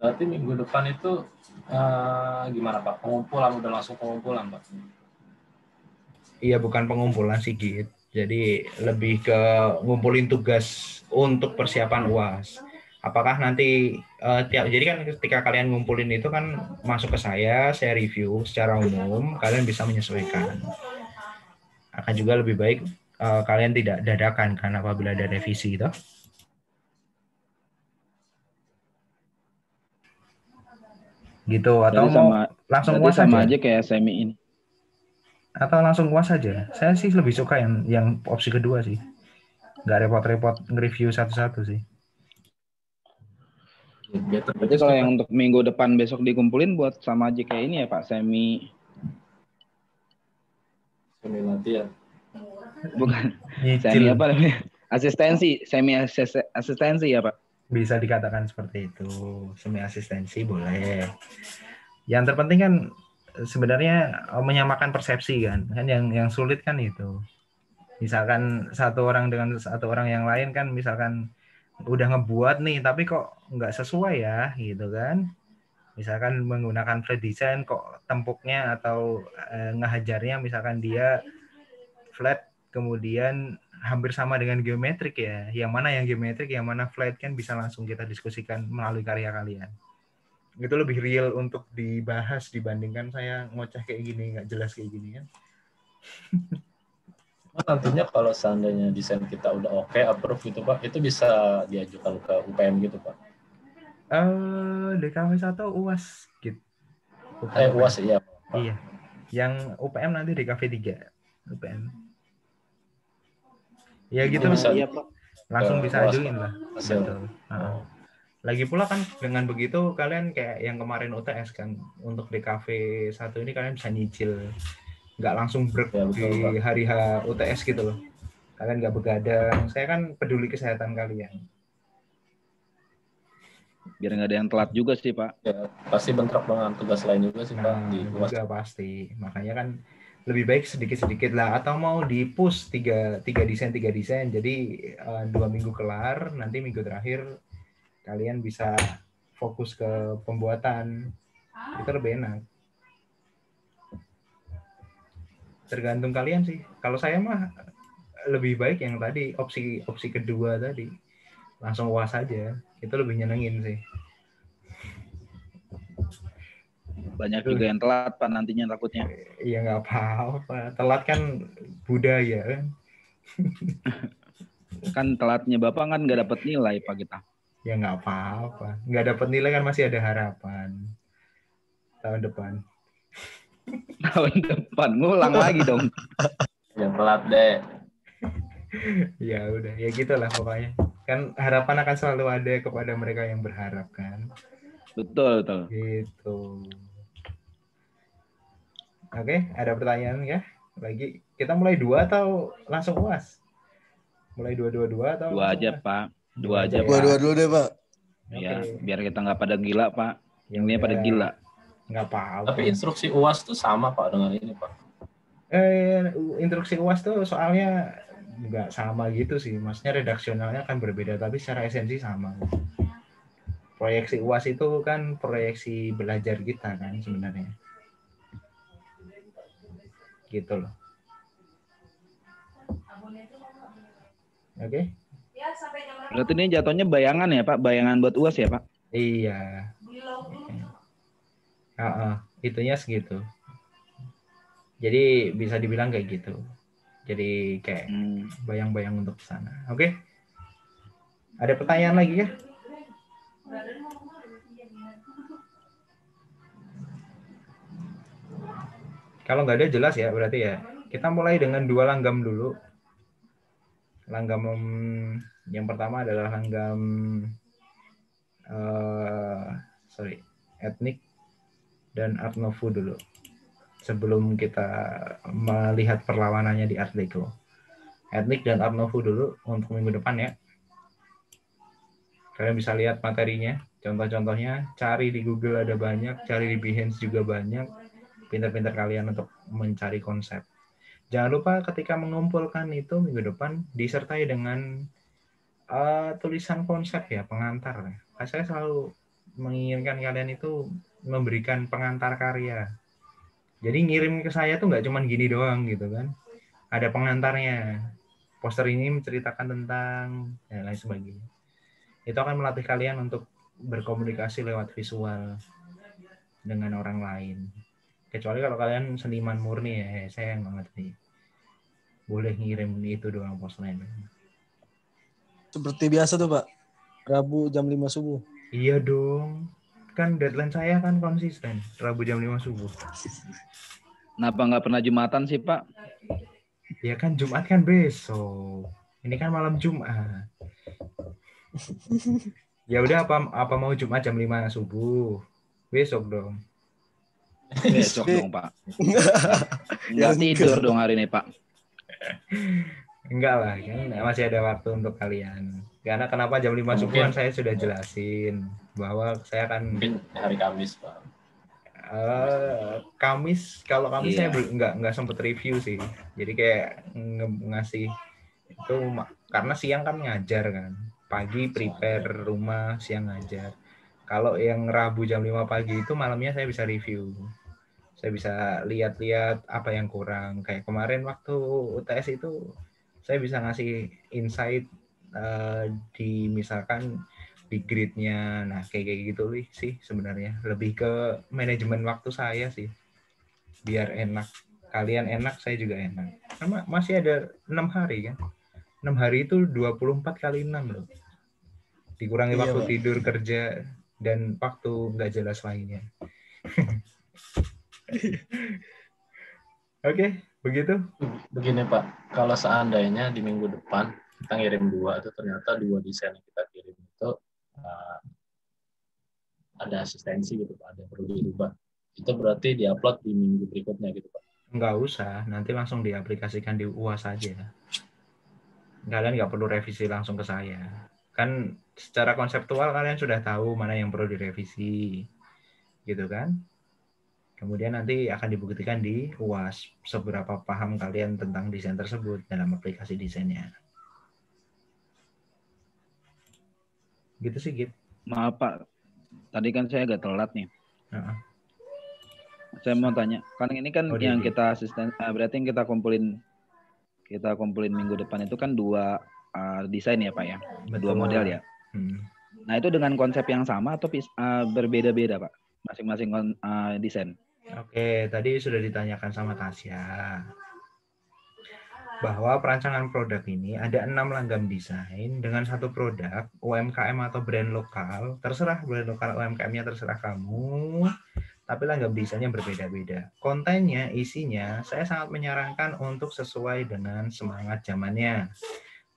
Berarti minggu depan itu gimana Pak? Pengumpulan, udah langsung pengumpulan Pak? Iya, bukan pengumpulan sih Git. Jadi lebih ke ngumpulin tugas untuk persiapan UAS. Apakah nanti jadi kan ketika kalian ngumpulin itu kan masuk ke saya review secara umum, kalian bisa menyesuaikan. Akan juga lebih baik kalian tidak dadakan kan apabila ada revisi itu. Gitu atau Berarti mau sama, langsung berarti UAS sama aja? aja kayak semi ini. Atau langsung UAS aja? Saya sih lebih suka yang opsi kedua sih. Nggak repot-repot nge-review satu-satu sih. Berarti kalau yang untuk minggu depan besok dikumpulin buat sama aja kayak ini ya Pak, semi latihan. bukan Nyicil. semi apa namanya? Asistensi ya Pak. Bisa dikatakan seperti itu. Semi asistensi boleh. Yang terpenting kan sebenarnya menyamakan persepsi kan yang sulit kan itu. Misalkan satu orang dengan satu orang yang lain kan misalkan udah ngebuat nih tapi kok nggak sesuai ya gitu kan. Misalkan menggunakan flat design kok tempuknya atau ngehajarnya misalkan dia flat kemudian hampir sama dengan geometrik ya. Yang mana yang geometrik, yang mana flat kan bisa langsung kita diskusikan melalui karya kalian. Itu lebih real untuk dibahas dibandingkan saya ngoceh kayak gini, nggak jelas kayak gini kan. Nantinya kalau seandainya desain kita udah oke, approve gitu Pak, itu bisa diajukan ke UPM gitu Pak? DKV 1 UAS gitu. UAS iya. Iya. Yang UPM nanti DKV 3 UPM. Ya gitu bisa, iya, Pak. Langsung bisa ajuin lah. Hasil. Betul. Lagi pula kan dengan begitu kalian kayak yang kemarin UTS kan untuk DKV 1 ini kalian bisa nyicil. Nggak langsung break ya, betul, di hari H UTS gitu loh. Kalian nggak begadang. Saya kan peduli kesehatan kalian. Biar nggak ada yang telat juga sih Pak. Ya, pasti bentrok dengan tugas lain juga sih Pak. Juga pasti. Makanya kan lebih baik sedikit-sedikit lah. Atau mau di-push 3 desain. Jadi 2 minggu kelar. Nanti minggu terakhir kalian bisa fokus ke pembuatan. Itu lebih enak. Tergantung kalian sih. Kalau saya mah lebih baik yang tadi opsi kedua tadi. Langsung UAS aja. Itu lebih nyenengin sih. Banyak juga yang telat Pak nantinya takutnya. Iya nggak apa-apa. Telat kan budaya kan. Kan telatnya Bapak kan nggak dapat nilai Pak kita. Ya nggak apa-apa. Nggak dapat nilai kan masih ada harapan. Tahun depan. Tahun depan ngulang lagi dong. Yang telat deh. Ya udah, ya gitulah pokoknya. Kan harapan akan selalu ada kepada mereka yang berharap kan. Betul. Gitu. Oke, ada pertanyaan ya? Lagi kita mulai 2 atau langsung UAS? Mulai 2 atau 2 aja Pak. 2 aja. 2 dulu deh Pak. Ya, biar kita nggak pada gila Pak. Yang ini pada gila. Nggak apa-apa. Tapi instruksi UAS tuh sama Pak dengan ini Pak. Instruksi UAS tuh soalnya nggak sama gitu sih. Maksudnya redaksionalnya kan berbeda, tapi secara esensi sama. Proyeksi UAS itu kan proyeksi belajar kita kan sebenarnya. Gitu loh. Oke. Berarti ini jatuhnya bayangan ya Pak? Bayangan buat UAS ya Pak? Iya. Itunya segitu. Jadi bisa dibilang kayak gitu. Jadi kayak bayang-bayang untuk sana. Oke. Ada pertanyaan lagi ya? Kalau nggak ada jelas ya berarti ya. Kita mulai dengan 2 langgam dulu. Langgam yang pertama adalah langgam etnik dan Art Nouveau dulu. Sebelum kita melihat perlawanannya di Art Deco. Etnik dan Art Nouveau dulu untuk minggu depan ya. Kalian bisa lihat materinya, contoh-contohnya, cari di Google ada banyak, cari di Behance juga banyak. Pintar-pintar kalian untuk mencari konsep. Jangan lupa ketika mengumpulkan itu minggu depan disertai dengan tulisan konsep ya, pengantar. Saya selalu menginginkan kalian itu memberikan pengantar karya. Jadi ngirim ke saya tuh nggak cuma gini doang gitu kan. Ada pengantarnya. Poster ini menceritakan tentang dan lain sebagainya. Itu akan melatih kalian untuk berkomunikasi lewat visual dengan orang lain. Kecuali kalau kalian seniman murni ya, saya nggak ngerti. Boleh ngirim itu doang postline. Seperti biasa tuh Pak, Rabu jam 5 subuh. Iya dong. Kan deadline saya kan konsisten, Rabu jam 5 subuh. Kenapa nggak pernah Jumatan sih Pak? Ya kan Jumat kan besok. Ini kan malam Jumat. Ya udah apa mau Jumat jam 5 subuh? Besok dong. Besok dong Pak. Nggak tidur dong hari ini Pak. Enggak lah, kan masih ada waktu untuk kalian. Karena kenapa jam 5 subuhan saya sudah jelasin bahwa saya akan Mungkin hari Kamis, Pak. Kamis, kalau Kamis Iya. saya nggak sempet review sih. Jadi kayak ngasih itu karena siang kan ngajar kan. Pagi prepare rumah, siang ngajar. Kalau yang Rabu jam 5 pagi itu malamnya saya bisa review. Saya bisa lihat-lihat apa yang kurang. Kayak kemarin waktu UTS itu saya bisa ngasih insight di misalkan di grid-nya. Nah, kayak gitu sih sebenarnya. Lebih ke manajemen waktu saya sih. Biar enak. Kalian enak, saya juga enak. Karena masih ada 6 hari kan. 6 hari itu 24 kali 6 loh. Dikurangi Iya, waktu Pak. tidur, kerja, dan waktu nggak jelas lainnya. Oke, begitu. Begini Pak, kalau seandainya di minggu depan kita ngirim 2, itu ternyata 2 desain yang kita kirim itu ada asistensi gitu Pak, ada yang perlu dirubah. Itu berarti diupload di minggu berikutnya gitu Pak? Nggak usah, nanti langsung diaplikasikan di UAS saja. Kalian nggak perlu revisi langsung ke saya. Kan secara konseptual kalian sudah tahu mana yang perlu direvisi, gitu kan? Kemudian nanti akan dibuktikan di UAS seberapa paham kalian tentang desain tersebut dalam aplikasi desainnya. Gitu sih, Git. Maaf Pak, tadi kan saya agak telat nih. Uh-huh. Saya mau tanya, kan ini kan yang kita asisten, berarti yang kita kumpulin minggu depan itu kan 2 desain ya Pak ya, Betul. 2 model ya. Nah itu dengan konsep yang sama atau berbeda-beda Pak, masing-masing desain? Oke, tadi sudah ditanyakan sama Tasya bahwa perancangan produk ini ada 6 langgam desain dengan 1 produk UMKM atau brand lokal, terserah brand lokal UMKM-nya terserah kamu, tapi langgam desainnya berbeda-beda. Kontennya, isinya, saya sangat menyarankan untuk sesuai dengan semangat zamannya.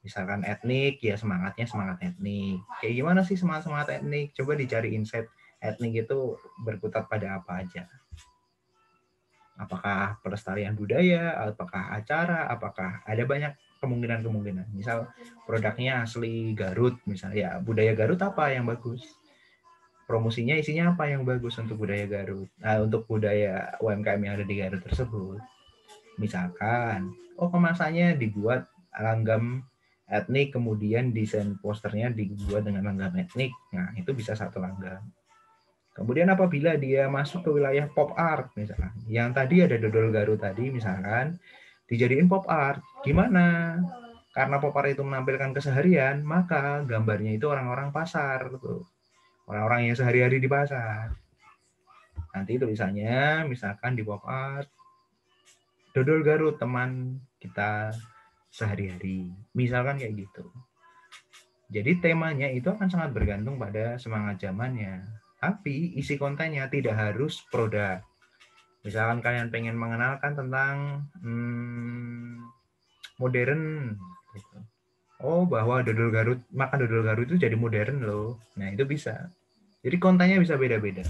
Misalkan etnik, ya semangatnya semangat etnik. Kayak gimana sih semangat etnik? Coba dicari insight etnik itu berkutat pada apa aja. Apakah pelestarian budaya, apakah acara, apakah ada banyak kemungkinan-kemungkinan. Misal produknya asli Garut, misalnya ya budaya Garut apa yang bagus? Promosinya isinya apa yang bagus untuk budaya Garut? Nah, untuk budaya UMKM yang ada di Garut tersebut. Misalkan, kemasannya dibuat langgam etnik, kemudian desain posternya dibuat dengan langgam etnik. Nah, itu bisa 1 langgam. Kemudian apabila dia masuk ke wilayah pop art, misalkan, yang tadi ada dodol Garut tadi, misalkan, dijadiin pop art, gimana? Karena pop art itu menampilkan keseharian, maka gambarnya itu orang-orang pasar, tuh. Orang-orang yang sehari-hari di pasar. Nanti tulisannya, misalkan di pop art, dodol Garut, teman kita sehari-hari. Misalkan kayak gitu. Jadi temanya itu akan sangat bergantung pada semangat zamannya. Tapi isi kontennya tidak harus produk. Misalkan kalian pengen mengenalkan tentang modern. Gitu. Oh, bahwa dodol Garut, makan dodol Garut itu jadi modern loh. Nah, itu bisa. Jadi kontennya bisa beda-beda.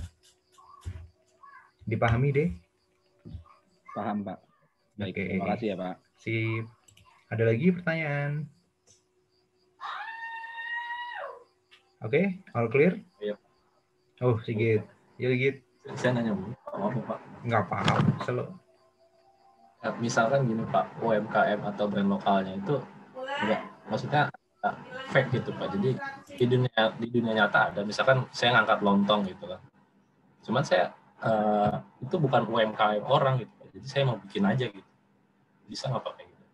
Dipahami deh? Paham Pak. Baik, Oke. terima kasih ya Pak. Sip. Ada lagi pertanyaan? Oke, all clear? Iya. Oh, Sigit. Ya, Sigit. Saya nanya dulu, maaf ya Pak. Nggak apa-apa, selalu. Misalkan gini Pak, UMKM atau brand lokalnya itu enggak, maksudnya fake gitu Pak. Jadi di dunia nyata ada, misalkan saya ngangkat lontong gitu kan. Cuman saya itu bukan UMKM orang gitu Pak. Jadi saya mau bikin aja gitu. Bisa nggak Pak kayak gitu?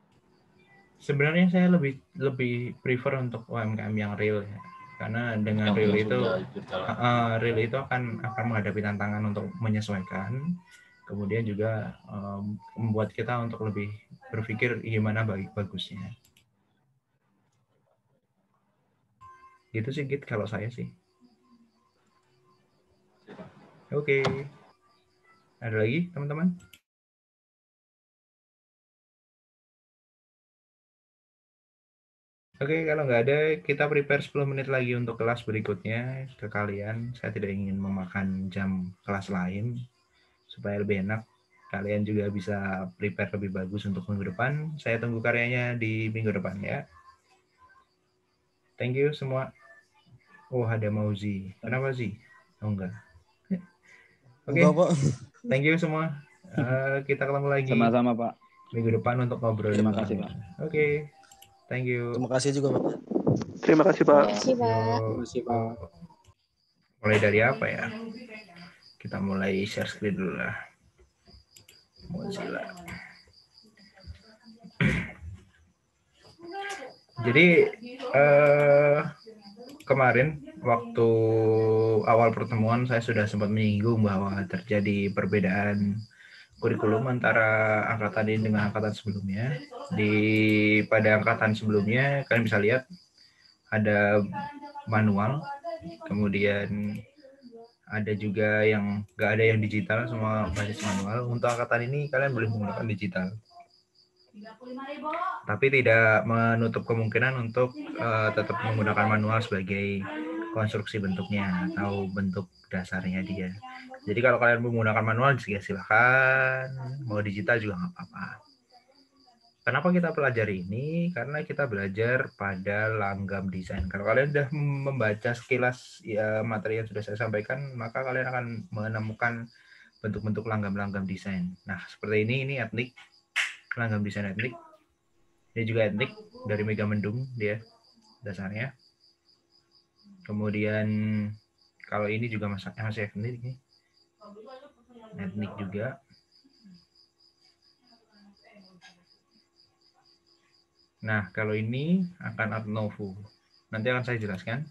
Sebenarnya saya lebih prefer untuk UMKM yang real ya. Karena dengan Yang real yang itu sudah berjalan. real itu akan menghadapi tantangan untuk menyesuaikan, kemudian juga membuat kita untuk lebih berpikir gimana bagusnya. Gitu sih Git kalau saya sih. Oke. Ada lagi teman-teman? Oke, kalau nggak ada, kita prepare 10 menit lagi untuk kelas berikutnya ke kalian. Saya tidak ingin memakan jam kelas lain, supaya lebih enak. Kalian juga bisa prepare lebih bagus untuk minggu depan. Saya tunggu karyanya di minggu depan ya. Thank you semua. Oh, ada Mauzi. Kenapa sih? Oh, enggak. Oke, Enggak, Pak. thank you semua. Kita ketemu lagi Sama-sama, Pak. minggu depan untuk ngobrol. Terima kasih, Pak. Oke, thank you. Terima kasih juga, Pak. Terima kasih, Pak. Terima kasih, Pak. Mulai dari apa ya? Kita mulai share screen dulu lah. Mozilla. Jadi kemarin waktu awal pertemuan saya sudah sempat menyinggung bahwa terjadi perbedaan kurikulum antara angkatan ini dengan angkatan sebelumnya. Pada angkatan sebelumnya kalian bisa lihat ada manual, kemudian ada juga yang nggak ada yang digital, semua basis manual. Untuk angkatan ini kalian boleh menggunakan digital, tapi tidak menutup kemungkinan untuk tetap menggunakan manual sebagai konstruksi bentuknya atau bentuk dasarnya dia. Jadi kalau kalian menggunakan manual juga silahkan, mau digital juga nggak apa-apa. Kenapa kita pelajari ini? Karena kita belajar pada langgam desain. Kalau kalian sudah membaca sekilas ya, materi yang sudah saya sampaikan, maka kalian akan menemukan bentuk-bentuk langgam-langgam desain. Nah, seperti ini etnik, langgam desain etnik. Ini juga etnik dari Megamendung dia dasarnya. Kemudian kalau ini juga masih etnik ini. Etnik juga. Nah, kalau ini akan Art Nouveau. Nanti akan saya jelaskan.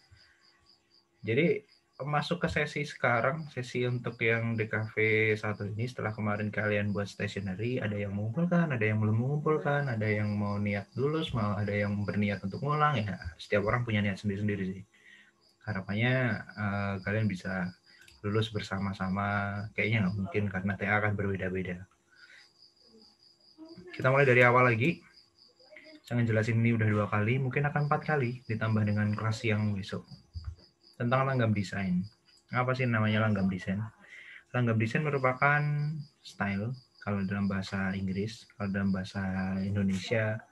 Jadi masuk ke sesi sekarang, sesi untuk yang DKV 1 ini, setelah kemarin kalian buat stationery, ada yang mengumpulkan, ada yang belum mengumpulkan, ada yang mau niat lulus, mau ada yang berniat untuk ngulang ya. Setiap orang punya niat sendiri-sendiri sih. Harapannya kalian bisa lulus bersama-sama. Kayaknya nggak mungkin karena TA akan berbeda-beda. Kita mulai dari awal lagi. Saya ngejelasin ini udah 2 kali, mungkin akan 4 kali ditambah dengan kelas yang besok. Tentang langgam desain. Apa sih namanya langgam desain? Langgam desain merupakan style, kalau dalam bahasa Inggris, kalau dalam bahasa Indonesia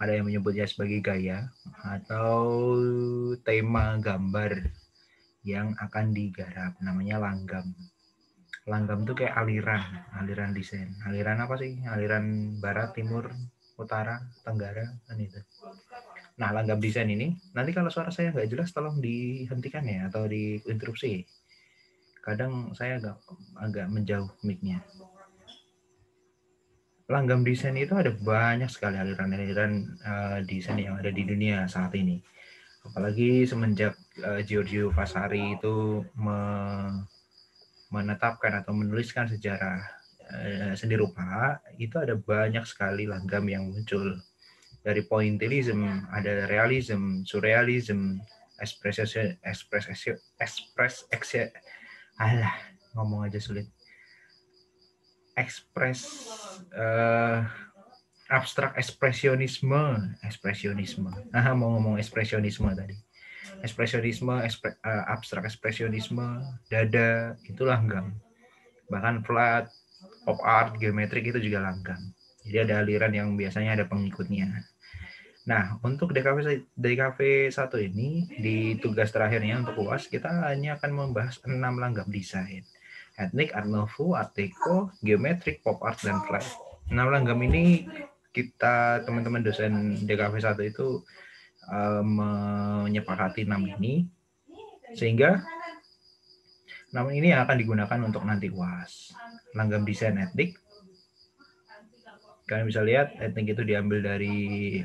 ada yang menyebutnya sebagai gaya atau tema gambar yang akan digarap, namanya langgam. Langgam itu kayak aliran desain. Aliran apa sih? Aliran barat, timur, utara, tenggara, kan itu. Nah, langgam desain ini, nanti kalau suara saya nggak jelas tolong dihentikan ya, atau diinterupsi. Kadang saya agak menjauh mic-nya. Langgam desain itu ada banyak sekali aliran-aliran desain yang ada di dunia saat ini. Apalagi semenjak Giorgio Vasari itu menetapkan atau menuliskan sejarah seni rupa, itu ada banyak sekali langgam yang muncul. Dari pointillism, ada realism, surrealism, ngomong aja sulit. Abstrak ekspresionisme. Mau ngomong ekspresionisme tadi. Abstrak ekspresionisme, dada, itu langgam. Bahkan flat, pop art, geometrik itu juga langgam. Jadi ada aliran yang biasanya ada pengikutnya. Nah, untuk DKV 1 ini, di tugas terakhirnya untuk UAS, kita hanya akan membahas 6 langgam desain. Etnik, Art Nouveau, Art Deco, geometrik, pop art, dan flat. 6 langgam ini kita, teman-teman dosen DKV 1 itu menyepakati 6 ini, sehingga 6 ini yang akan digunakan untuk nanti UAS. Langgam desain etnik, Kalian bisa lihat etnik itu diambil dari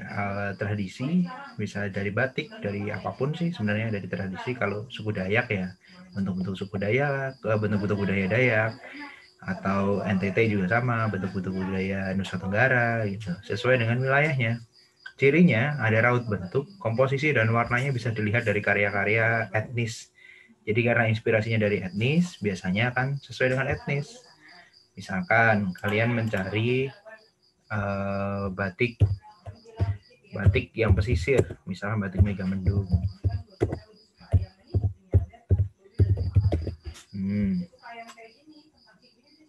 tradisi, bisa dari batik, dari apapun sih sebenarnya, dari tradisi. Kalau suku Dayak ya, bentuk-bentuk suku Dayak, bentuk-bentuk budaya Dayak, atau NTT juga sama, bentuk-bentuk budaya Nusa Tenggara gitu, sesuai dengan wilayahnya. Cirinya ada raut bentuk, komposisi dan warnanya bisa dilihat dari karya-karya etnis. Jadi karena inspirasinya dari etnis, biasanya akan sesuai dengan etnis. Misalkan kalian mencari batik yang pesisir, misalnya batik Megamendung.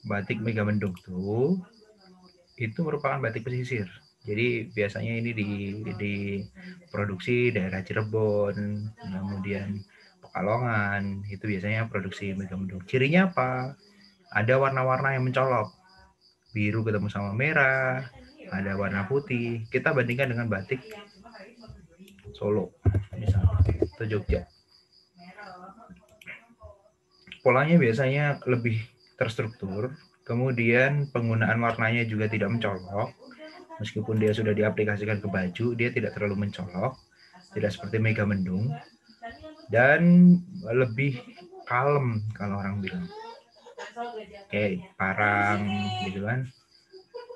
Batik Megamendung itu merupakan batik pesisir. Jadi biasanya ini diproduksi daerah Cirebon, kemudian Pekalongan, itu biasanya produksi Megamendung. Cirinya apa? Ada warna-warna yang mencolok. Biru ketemu sama merah, ada warna putih. Kita bandingkan dengan batik Solo, misalnya, atau Jogja. Polanya biasanya lebih terstruktur, kemudian penggunaan warnanya juga tidak mencolok. Meskipun dia sudah diaplikasikan ke baju, dia tidak terlalu mencolok, tidak seperti Megamendung, dan lebih kalem kalau orang bilang. Kayak parang gitu kan,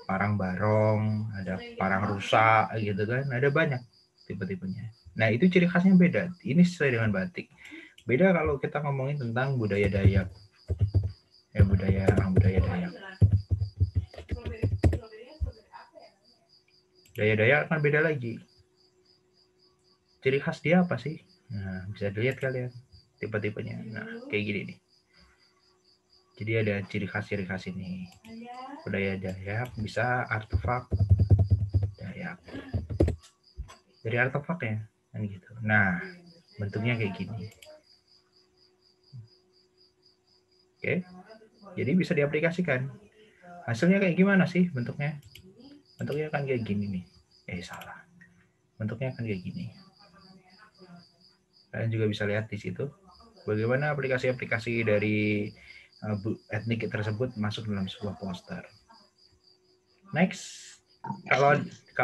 parang barong, ada parang rusak gitu kan, ada banyak tipe-tipenya. Nah itu ciri khasnya beda. Ini sesuai dengan batik. Beda kalau kita ngomongin tentang budaya Dayak, budaya Dayak. Budaya Dayak kan beda lagi. Ciri khas dia apa sih? Nah bisa dilihat kalian tipe-tipenya. Nah kayak gini nih. Jadi ada ciri khas ini. Budaya Dayak bisa artefak Dayak. Dari artefaknya kan gitu. Nah, bentuknya kayak gini. Oke. Jadi bisa diaplikasikan. Hasilnya kayak gimana sih bentuknya? Bentuknya kan kayak gini nih. Salah. Bentuknya kan kayak gini. Kalian juga bisa lihat di situ bagaimana aplikasi-aplikasi dari etnik tersebut masuk dalam sebuah poster. Next, kalau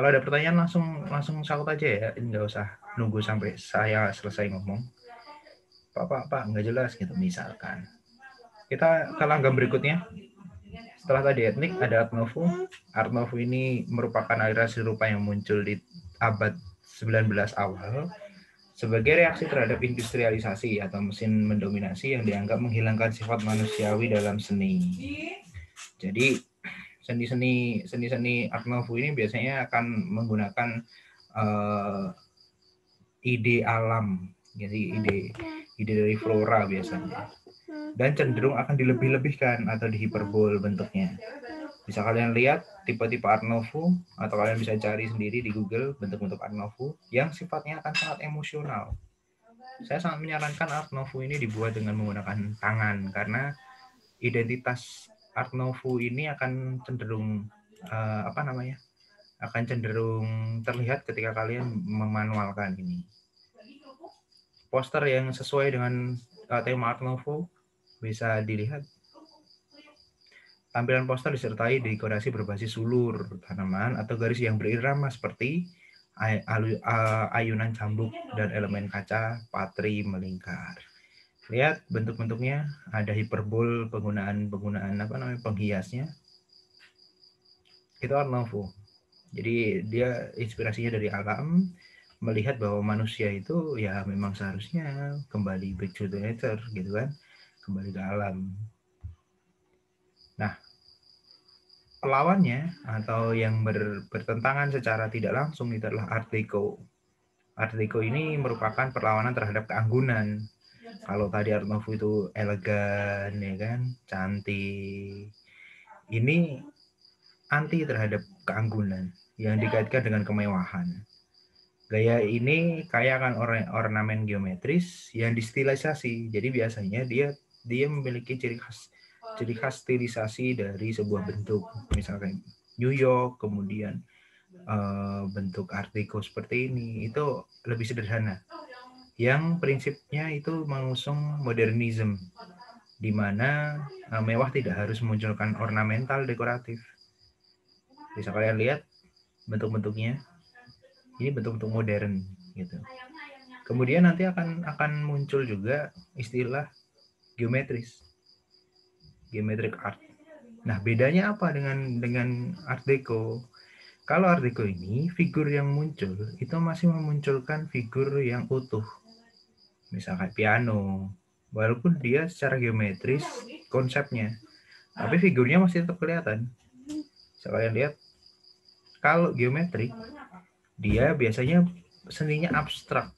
ada pertanyaan langsung saut aja ya, nggak usah nunggu sampai saya selesai ngomong. Pak nggak jelas gitu misalkan. Kita ke langgam berikutnya. Setelah tadi etnik ada Art Nouveau. Art Nouveau ini merupakan aliran seni rupa yang muncul di abad 19 awal sebagai reaksi terhadap industrialisasi atau mesin mendominasi yang dianggap menghilangkan sifat manusiawi dalam seni. Jadi seni Art Nouveau ini biasanya akan menggunakan ide alam, jadi ide dari flora biasanya, dan cenderung akan dilebih-lebihkan atau dihiperbol bentuknya. Bisa kalian lihat tipe-tipe Art Nouveau, atau kalian bisa cari sendiri di Google bentuk-bentuk Art Nouveau yang sifatnya akan sangat emosional. Saya sangat menyarankan Art Nouveau ini dibuat dengan menggunakan tangan, karena identitas Art Nouveau ini akan cenderung akan cenderung terlihat ketika kalian memanualkan ini. Poster yang sesuai dengan tema Art Nouveau bisa dilihat. Tampilan poster disertai dekorasi berbasis sulur, tanaman, atau garis yang berirama seperti ayunan cambuk dan elemen kaca patri melingkar. Lihat bentuk-bentuknya, ada hiperbol, penggunaan penghiasnya. Itu Art Nouveau. Jadi dia inspirasinya dari alam, melihat bahwa manusia itu ya memang seharusnya kembali back to the nature gitu kan, kembali ke alam. Nah, pelawannya atau yang bertentangan secara tidak langsung itu adalah Art Deco. Art Deco ini merupakan perlawanan terhadap keanggunan. Kalau tadi Art Nouveau itu elegan, ya kan, cantik. Ini anti terhadap keanggunan yang dikaitkan dengan kemewahan. Gaya ini kaya akan ornamen geometris yang distilisasi. Jadi biasanya dia memiliki ciri khas stilisasi dari sebuah bentuk, misalkan New York, kemudian bentuk Art Deco seperti ini, itu lebih sederhana. Yang prinsipnya itu mengusung modernisme, di mana mewah tidak harus memunculkan ornamental dekoratif. Bisa kalian lihat bentuk-bentuknya. Ini bentuk-bentuk modern gitu. Kemudian nanti akan muncul juga istilah geometris, geometric art. Nah, bedanya apa dengan Art Deco? Kalau Art Deco ini, figur yang muncul itu masih memunculkan figur yang utuh. Misalkan piano, walaupun dia secara geometris konsepnya, tapi figurnya masih tetap kelihatan. Bisa kalian lihat, kalau geometrik, dia biasanya seninya abstrak.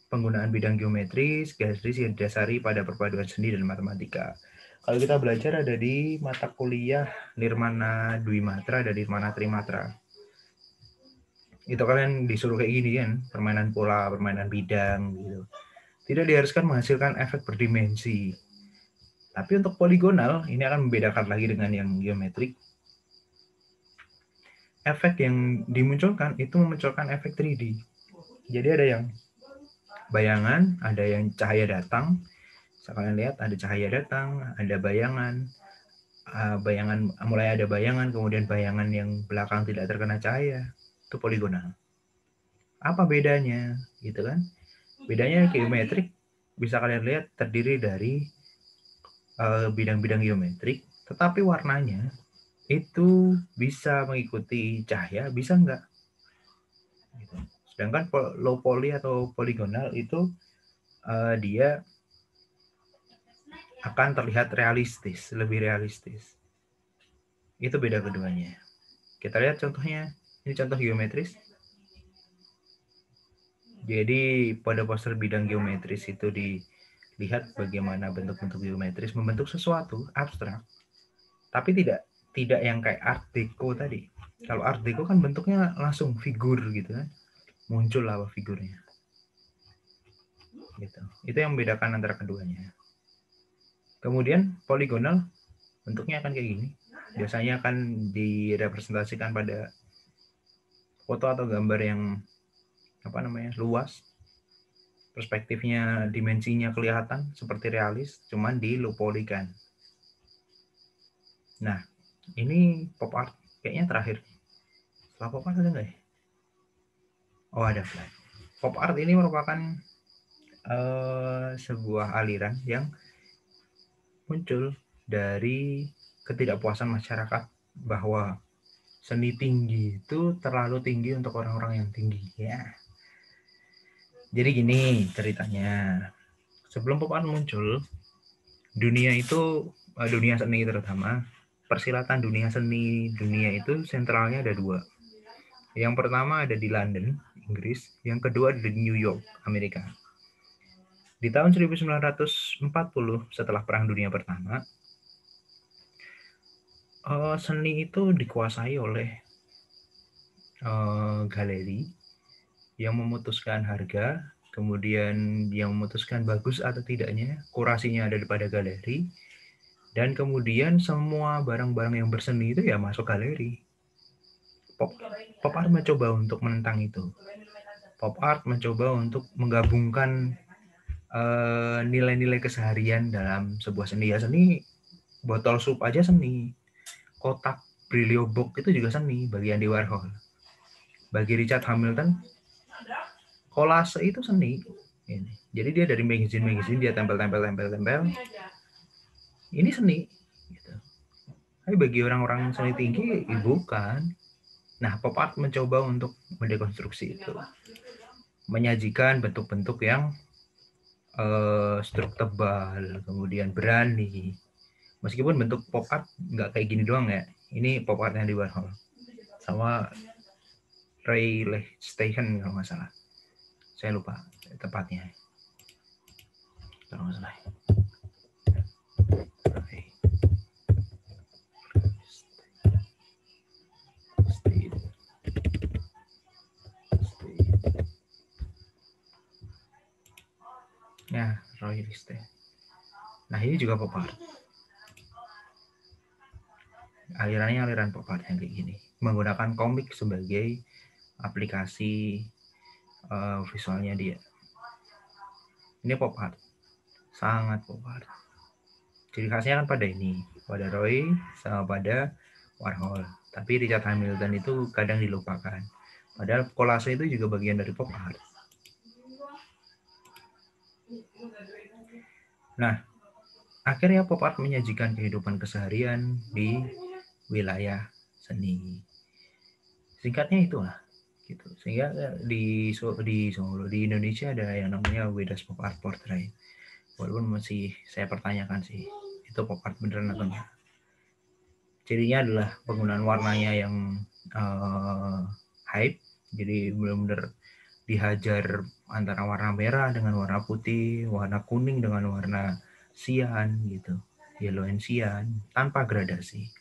Penggunaan bidang geometris, garis yang didasari pada perpaduan seni dan matematika. Kalau kita belajar ada di mata kuliah Nirmana Dwimatra dan Nirmana Trimatra. Itu kalian disuruh kayak gini kan, permainan pola, permainan bidang gitu. Tidak diharuskan menghasilkan efek berdimensi. Tapi untuk poligonal, ini akan membedakan lagi dengan yang geometrik. Efek yang dimunculkan itu memunculkan efek 3D. Jadi ada yang bayangan, ada yang cahaya datang. Bisa kalian lihat ada cahaya datang, ada bayangan. Mulai ada bayangan, kemudian bayangan yang belakang tidak terkena cahaya. Itu poligonal. Apa bedanya? Gitu kan? Bedanya geometrik bisa kalian lihat terdiri dari bidang-bidang geometrik, tetapi warnanya itu bisa mengikuti cahaya, bisa enggak? Gitu. Sedangkan low poly atau poligonal itu dia akan terlihat realistis, lebih realistis. Itu beda keduanya. Kita lihat contohnya, ini contoh geometris. Jadi pada poster bidang geometris itu dilihat bagaimana bentuk-bentuk geometris membentuk sesuatu abstrak, tapi tidak yang kayak Art Deco tadi. Kalau Art Deco kan bentuknya langsung figur gitu kan, muncul lah figurnya. Gitu. Itu yang membedakan antara keduanya. Kemudian poligonal bentuknya akan kayak gini. Biasanya akan direpresentasikan pada foto atau gambar yang luas. Perspektifnya, dimensinya kelihatan seperti realis, cuman di low poly kan. Nah, ini pop art kayaknya terakhir. Setelah pop art ada nggak ya? Oh, ada flat. Pop art ini merupakan sebuah aliran yang muncul dari ketidakpuasan masyarakat bahwa seni tinggi itu terlalu tinggi untuk orang-orang yang tinggi ya. Jadi gini ceritanya, sebelum pop art muncul, dunia seni terutama, persilatan dunia seni dunia itu sentralnya ada dua. Yang pertama ada di London, Inggris, yang kedua ada di New York, Amerika. Di tahun 1940 setelah Perang Dunia Pertama, seni itu dikuasai oleh galeri yang memutuskan harga, kemudian yang memutuskan bagus atau tidaknya, kurasinya ada pada galeri, dan kemudian semua barang-barang yang berseni itu ya masuk galeri. Pop art mencoba untuk menentang itu. Pop art mencoba untuk menggabungkan nilai-nilai keseharian dalam sebuah seni. Ya seni, botol sup aja seni. Kotak Brillo box itu juga seni bagi Andy Warhol. Bagi Richard Hamilton, kolase itu seni. Ini. Jadi dia dari magazine dia tempel. Ini seni. Gitu. Tapi bagi orang-orang seni tinggi, bukan. Nah, pop art mencoba untuk mendekonstruksi itu. Menyajikan bentuk-bentuk yang struk tebal, kemudian berani. Meskipun bentuk pop art nggak kayak gini doang ya. Ini pop art yang di Warhol. Sama Ray Lichtenstein kalau nggak salah. Saya lupa tepatnya. Kalau nggak salah. Ya, Roy Lichtenstein. Nah, ini juga pop art. Alirannya aliran pop art yang kayak gini. Menggunakan komik sebagai aplikasi visualnya dia. Ini pop art. Sangat pop art. Ciri khasnya kan pada ini. Pada Roy sama pada Warhol. Tapi Richard Hamilton itu kadang dilupakan. Padahal kolase itu juga bagian dari pop art. Nah, akhirnya pop art menyajikan kehidupan keseharian di wilayah seni. Singkatnya itulah, gitu. Sehingga di Solo, di Indonesia ada yang namanya Wedas Pop Art Portrait. Walaupun masih saya pertanyakan sih, itu pop art beneran atau enggak. Cirinya adalah penggunaan warnanya yang hype, jadi benar-benar dihajar antara warna merah dengan warna putih, warna kuning dengan warna cyan gitu, yellow and cyan, tanpa gradasi.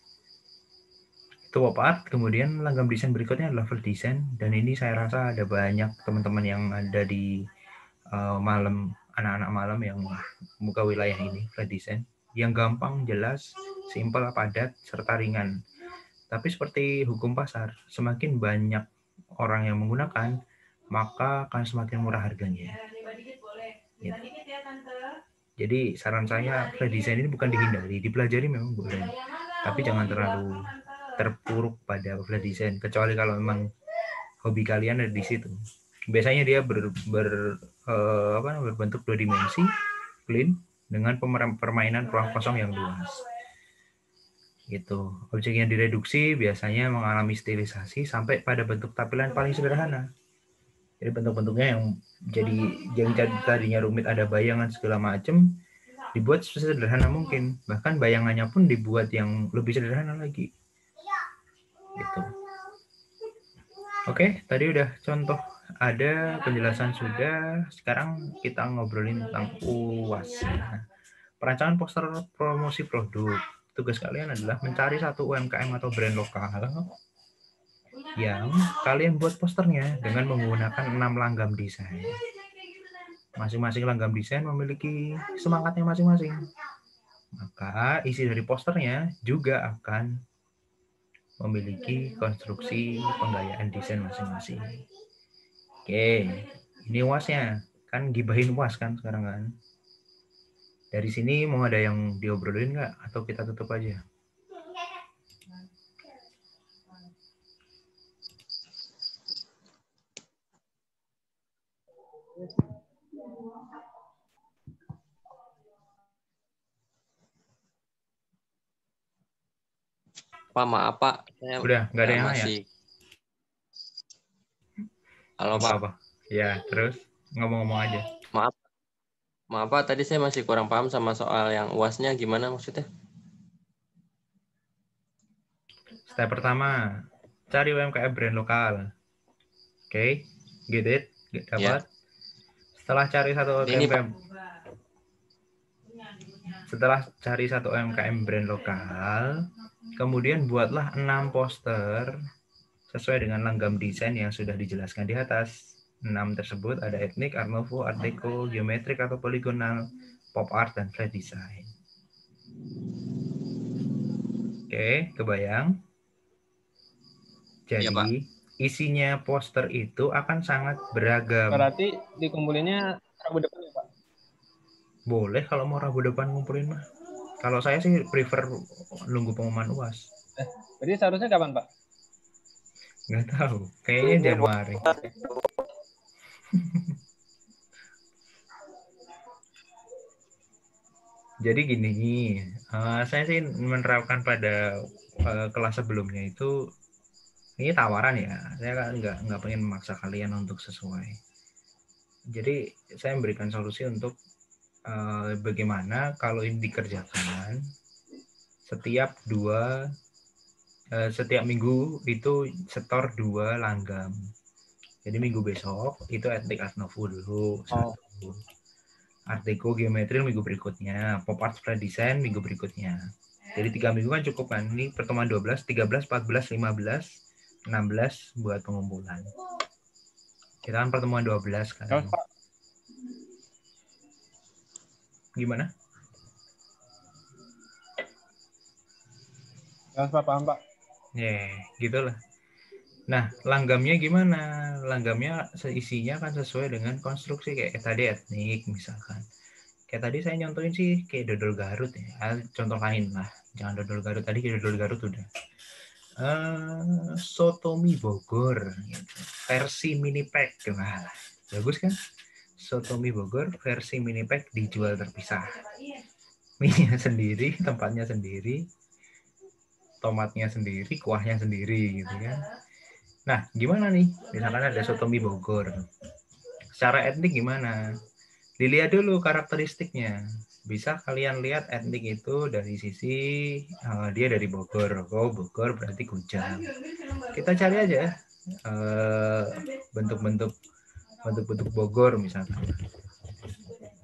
Itu pop art. Kemudian langgam desain berikutnya adalah flat design, dan ini saya rasa ada banyak teman-teman yang ada di malam, anak-anak malam yang buka wilayah ini, flat design, yang gampang, jelas, simpel, padat, serta ringan. Tapi seperti hukum pasar, semakin banyak orang yang menggunakan, maka akan semakin murah harganya. Gitu. Jadi saran saya, flat design ini bukan dihindari, dipelajari memang boleh, tapi jangan terlalu terpuruk pada flat design, kecuali kalau memang hobi kalian ada di situ. Biasanya dia berbentuk 2 dimensi, clean, dengan permainan ruang kosong yang luas. Gitu. Objek yang direduksi biasanya mengalami stilisasi sampai pada bentuk tampilan paling sederhana. Jadi bentuk-bentuknya yang tadinya rumit, ada bayangan segala macam, dibuat sesederhana mungkin. Bahkan bayangannya pun dibuat yang lebih sederhana lagi. Gitu. Oke, tadi udah contoh ada, penjelasan sudah. Sekarang kita ngobrolin tentang UAS. Nah, perancangan poster promosi produk. Tugas kalian adalah mencari satu UMKM atau brand lokal yang kalian buat posternya dengan menggunakan 6 langgam desain. Masing-masing langgam desain memiliki semangatnya masing-masing. Maka isi dari posternya juga akan memiliki konstruksi penggayaan desain masing-masing. Oke, ini UASnya. Kan gibahin UAS kan sekarang kan. Dari sini mau ada yang diobrolin nggak? Atau kita tutup aja? Pak, maaf Pak. Saya udah, nggak ada yang masih. Halo Pak. Pak. Ya, terus ngomong-ngomong aja. Maaf Pak, tadi saya masih kurang paham sama soal yang UASnya, gimana maksudnya? Step pertama, cari UMKM brand lokal. Oke, get it? Dapat? Ya. Setelah cari satu UMKM brand lokal, kemudian buatlah 6 poster sesuai dengan langgam desain yang sudah dijelaskan di atas. 6 tersebut ada etnik, art nouveau, art deco, geometrik atau poligonal, pop art, dan flat design. Oke, kebayang? Jadi, ya, isinya poster itu akan sangat beragam. Berarti dikumpulinnya Rabu depan ya, Pak? Boleh kalau mau Rabu depan ngumpulin mah. Kalau saya sih prefer nunggu pengumuman UAS. Jadi seharusnya kapan, Pak? Nggak tahu. Kayaknya Januari. Jadi gini, saya sih menerapkan pada kelas sebelumnya itu, ini tawaran ya, saya nggak pengen memaksa kalian untuk sesuai. Jadi saya memberikan solusi untuk bagaimana kalau ini dikerjakan setiap minggu itu setor 2 langgam. Jadi minggu besok itu etnik art nouveau dulu, satu. Art deco geometri minggu berikutnya, pop art flat design minggu berikutnya. Jadi 3 minggu kan cukup kan? Ini pertemuan 12, 13, 14, 15, 16 buat pengumpulan. Kita kan pertemuan 12 kan. Gimana? Ya, Pak, paham, Pak. Ya, gitulah. Nah, langgamnya gimana? Langgamnya isinya kan sesuai dengan konstruksi kayak tadi etnik misalkan. Kayak tadi saya nyontohin sih kayak dodol Garut ya. Contoh lain lah. Jangan dodol Garut. Tadi kayak dodol Garut udah. Soto mie Bogor gitu. Versi mini pack. Wah, bagus kan? Soto mie Bogor versi mini pack dijual terpisah. Mie-nya sendiri, tempatnya sendiri, tomatnya sendiri, kuahnya sendiri gitu kan. Nah, gimana nih? Misalkan ada soto mie Bogor. Secara etnik gimana? Dilihat dulu karakteristiknya. Bisa kalian lihat etnik itu dari sisi dia dari Bogor. Oh, Bogor berarti Kujang. Kita cari aja bentuk-bentuk Bogor misalkan.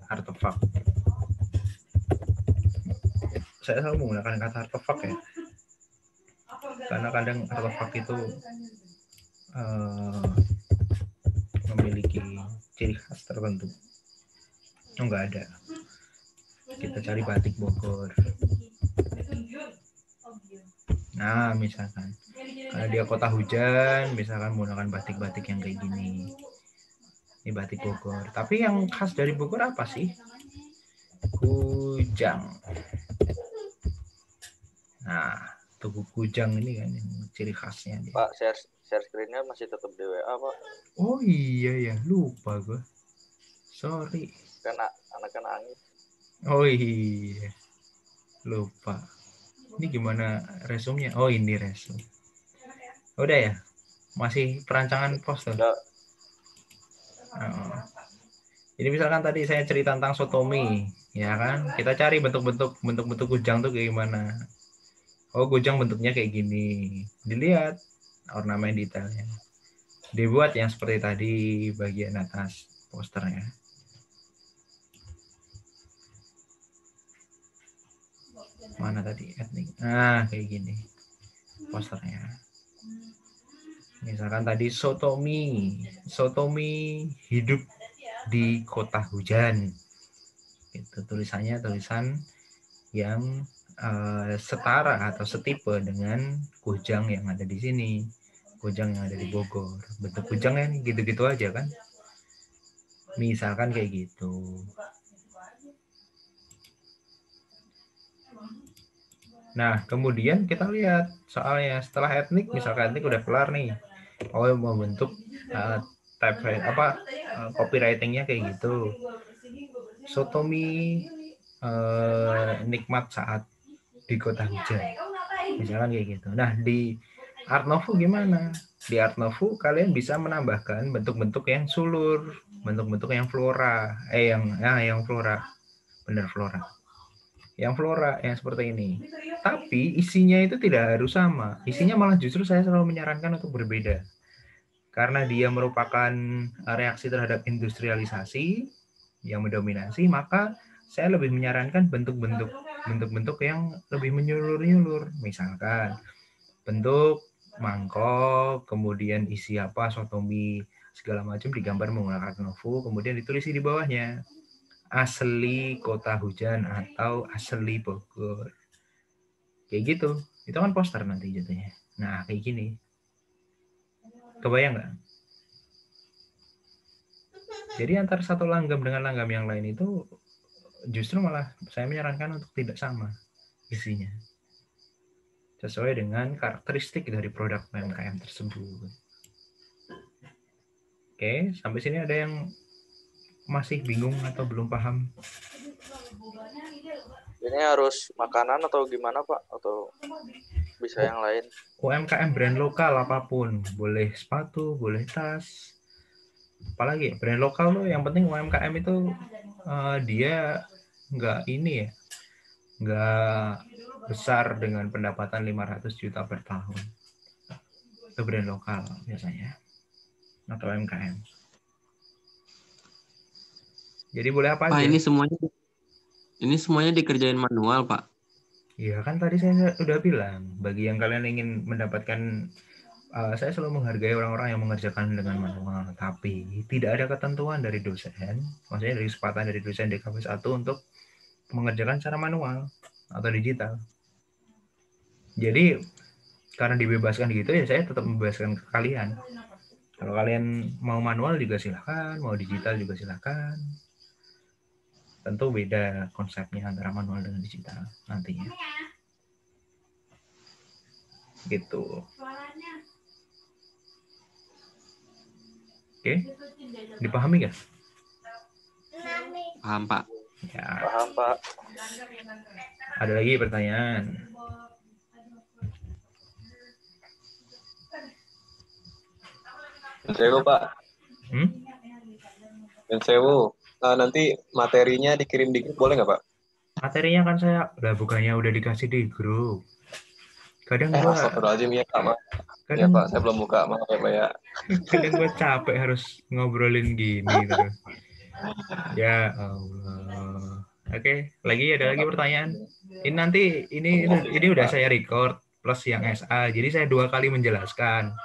Artefak. Saya selalu menggunakan kata artefak ya. Karena kadang artefak itu memiliki ciri khas tertentu. Oh, enggak ada. Kita cari batik Bogor. Nah, misalkan karena dia kota hujan, misalkan menggunakan batik-batik yang kayak gini. Ini batik Bogor. Tapi yang khas dari Bogor apa sih? Kujang. Nah, tugu Kujang ini kan yang ciri khasnya dia. Pak, share screen-nya masih tetap di WA, Pak. Oh iya ya, lupa gue. Sorry. Kan anaknya nangis. Oh iya. Lupa. Ini gimana resumnya? Oh, ini resum. Udah ya? Masih perancangan poster? Udah. Oh. Jadi misalkan tadi saya cerita tentang sotomi, ya kan? Kita cari bentuk-bentuk Kujang tuh kayak gimana. Oh, Kujang bentuknya kayak gini. Dilihat ornamen detailnya. Dibuat yang seperti tadi bagian atas posternya. Mana tadi etnik? Nah, kayak gini posternya. Misalkan tadi sotomi hidup di kota hujan. Itu tulisannya tulisan yang setara atau setipe dengan Kujang yang ada di sini. Kujang yang ada di Bogor. Bentuk Kujangnya nih gitu-gitu aja kan. Misalkan kayak gitu. Nah, kemudian kita lihat soalnya setelah etnik, misalkan etnik udah kelar nih. Oh, mau bentuk copywritingnya kayak gitu. Sotomi nikmat saat di kota hujan. Misalkan kayak gitu. Nah, di Art Nouveau gimana? Di Art Nouveau kalian bisa menambahkan bentuk-bentuk yang sulur, bentuk-bentuk yang flora. Yang flora. Benar flora. Yang flora yang seperti ini. Tapi isinya itu tidak harus sama. Isinya malah justru saya selalu menyarankan untuk berbeda. Karena dia merupakan reaksi terhadap industrialisasi yang mendominasi, maka saya lebih menyarankan bentuk-bentuk yang lebih menyulur-nyulur. Misalkan bentuk mangkok, kemudian isi apa, sotomi, segala macam digambar menggunakan Art Nouveau, kemudian ditulis di bawahnya asli kota hujan atau asli Bogor. Kayak gitu. Itu kan poster nanti jatuhnya. Nah, kayak gini. Kebayang nggak? Jadi antara satu langgam dengan langgam yang lain itu justru malah saya menyarankan untuk tidak sama isinya. Sesuai dengan karakteristik dari produk UMKM tersebut. Oke, sampai sini ada yang masih bingung atau belum paham? Ini harus makanan atau gimana, Pak? Atau bisa yang lain? UMKM brand lokal apapun, boleh sepatu, boleh tas, apalagi brand lokal tuh yang penting UMKM itu dia nggak ini ya, nggak besar dengan pendapatan 500 juta per tahun. Itu brand lokal biasanya atau UMKM. Jadi boleh apa Pak, aja? ini semuanya dikerjain manual, Pak. Iya kan tadi saya udah bilang, bagi yang kalian ingin mendapatkan, saya selalu menghargai orang-orang yang mengerjakan dengan manual, tapi tidak ada ketentuan dari dosen, maksudnya dari kesempatan dari dosen DKV 1 untuk mengerjakan secara manual atau digital. Jadi karena dibebaskan gitu ya saya tetap membebaskan ke kalian. Kalau kalian mau manual juga silakan, mau digital juga silakan. Tentu beda konsepnya antara manual dengan digital nantinya. Gitu. Oke, dipahami nggak? Paham, Pak. Ya. Paham, Pak. Ada lagi pertanyaan? Sewu, Pak. Sewu. Nanti materinya dikirim di grup boleh nggak, Pak? Materinya kan saya bukannya udah dikasih di grup. Kadang gua Astagfirullahaladzim, ya, Pak. Kadang, ya, Pak, saya belum buka. Maaf ya, Pak, ya. Kadang gue capek harus ngobrolin gini terus. Ya Allah. Oke, ada lagi pertanyaan. Ini nanti ini udah saya record plus yang SA. Jadi saya 2 kali menjelaskan.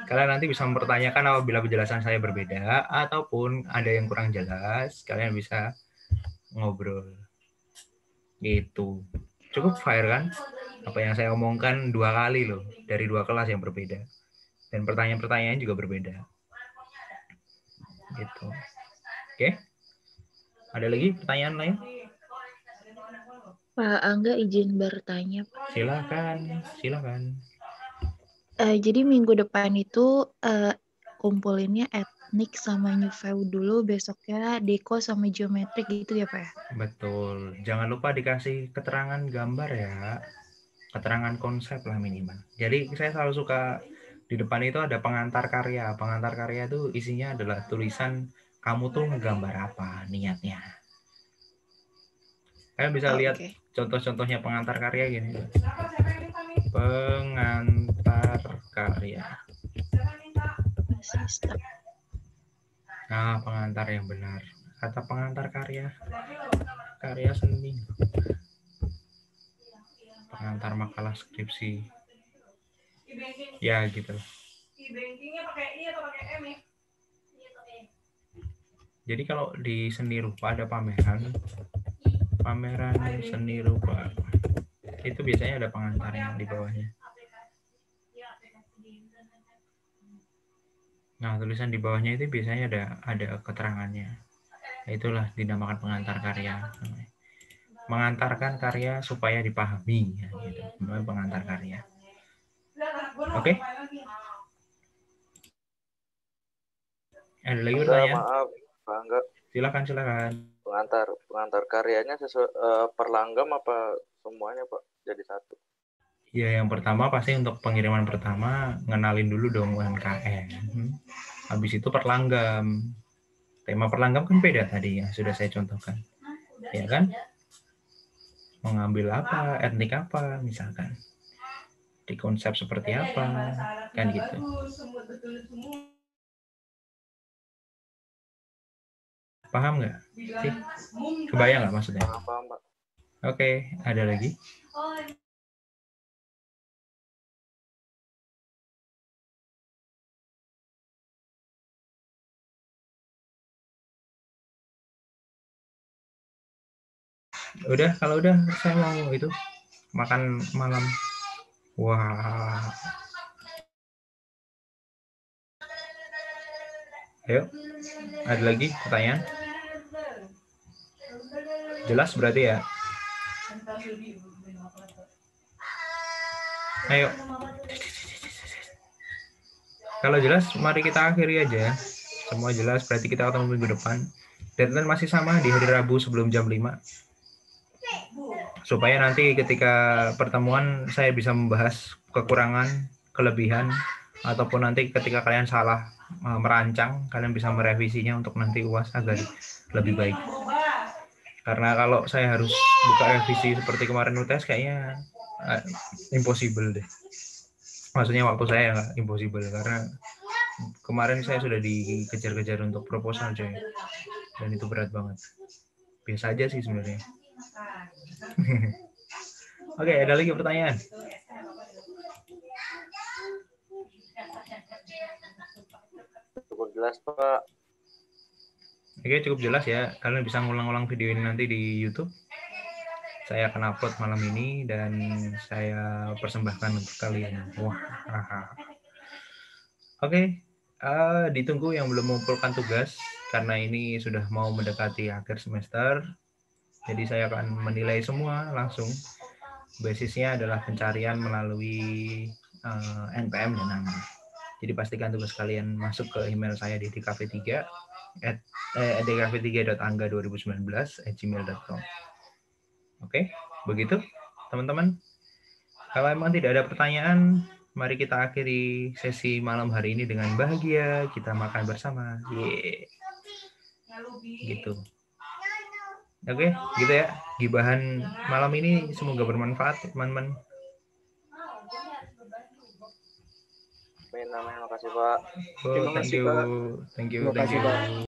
Kalian nanti bisa mempertanyakan apabila penjelasan saya berbeda ataupun ada yang kurang jelas, kalian bisa ngobrol. Gitu. Cukup fair kan? Apa yang saya omongkan 2 kali loh, dari 2 kelas yang berbeda. Dan pertanyaan-pertanyaannya juga berbeda. Gitu. Oke? Ada lagi pertanyaan lain? Pak Angga izin bertanya, Pak. Silakan. Jadi minggu depan itu kumpulinnya etnik sama New View dulu, besoknya Deko sama Geometrik gitu ya, Pak? Betul. Jangan lupa dikasih keterangan gambar ya. Keterangan konsep lah minimal. Jadi saya selalu suka di depan itu ada pengantar karya. Pengantar karya itu isinya adalah tulisan kamu tuh ngegambar apa niatnya. Kalian bisa lihat contoh-contohnya pengantar karya gini. Pengantar karya. Nah, pengantar yang benar. Kata pengantar karya seni. Pengantar makalah skripsi. Ya, gitu. Jadi kalau di seni rupa ada pameran seni rupa. Itu biasanya ada pengantarnya di bawahnya. Nah, tulisan di bawahnya itu biasanya ada keterangannya. Itulah dinamakan pengantar karya. Mengantarkan karya supaya dipahami, ya, gitu. Namanya pengantar karya. Oke? Ada lagi pertanyaan? Maaf, Pak Angga. Silakan. Pengantar karyanya per langgam apa semuanya, Pak? Jadi satu. Ya, yang pertama pasti untuk pengiriman pertama ngenalin dulu dong UMKM. Habis itu per langgam. Tema per langgam kan beda tadi ya, sudah saya contohkan. Ya kan? Mengambil apa, etnik apa misalkan. Di konsep seperti apa, kan gitu. Paham nggak sih? Kebayang nggak maksudnya? Paham, Pak. Oke, ada lagi? Udah, kalau udah saya mau itu makan malam. Wah. Ayo, ada lagi pertanyaan? Jelas berarti ya? Ayo. Kalau jelas, mari kita akhiri aja. Semua jelas, berarti kita ketemu minggu depan. Deadline masih sama di hari Rabu sebelum jam 5. Supaya nanti ketika pertemuan saya bisa membahas kekurangan, kelebihan, ataupun nanti ketika kalian salah merancang, kalian bisa merevisinya untuk nanti UAS agar lebih baik. Karena kalau saya harus buka revisi seperti kemarin UTS kayaknya impossible deh. Maksudnya waktu saya nggak impossible karena kemarin saya sudah dikejar-kejar untuk proposal coy. Dan itu berat banget. Biasa aja sih sebenarnya. Oke, ada lagi pertanyaan? Cukup jelas, Pak. Oke, cukup jelas ya. Kalian bisa ngulang-ulang video ini nanti di YouTube. Saya akan upload malam ini dan saya persembahkan untuk kalian. Wah. Oke, ditunggu yang belum mengumpulkan tugas karena ini sudah mau mendekati akhir semester. Jadi saya akan menilai semua langsung. Basisnya adalah pencarian melalui NPM dan nama. Jadi pastikan tugas kalian masuk ke email saya di dkv3 dkv3.angga2019@gmail.com. Oke, begitu teman-teman. Kalau memang tidak ada pertanyaan, mari kita akhiri sesi malam hari ini dengan bahagia. Kita makan bersama. Yeay. Gitu. Oke, gitu ya. Gibahan malam ini semoga bermanfaat, teman-teman. Amin, amin. Makasih, Pak. Oh, thank you. Thank you. Terima kasih, Pak.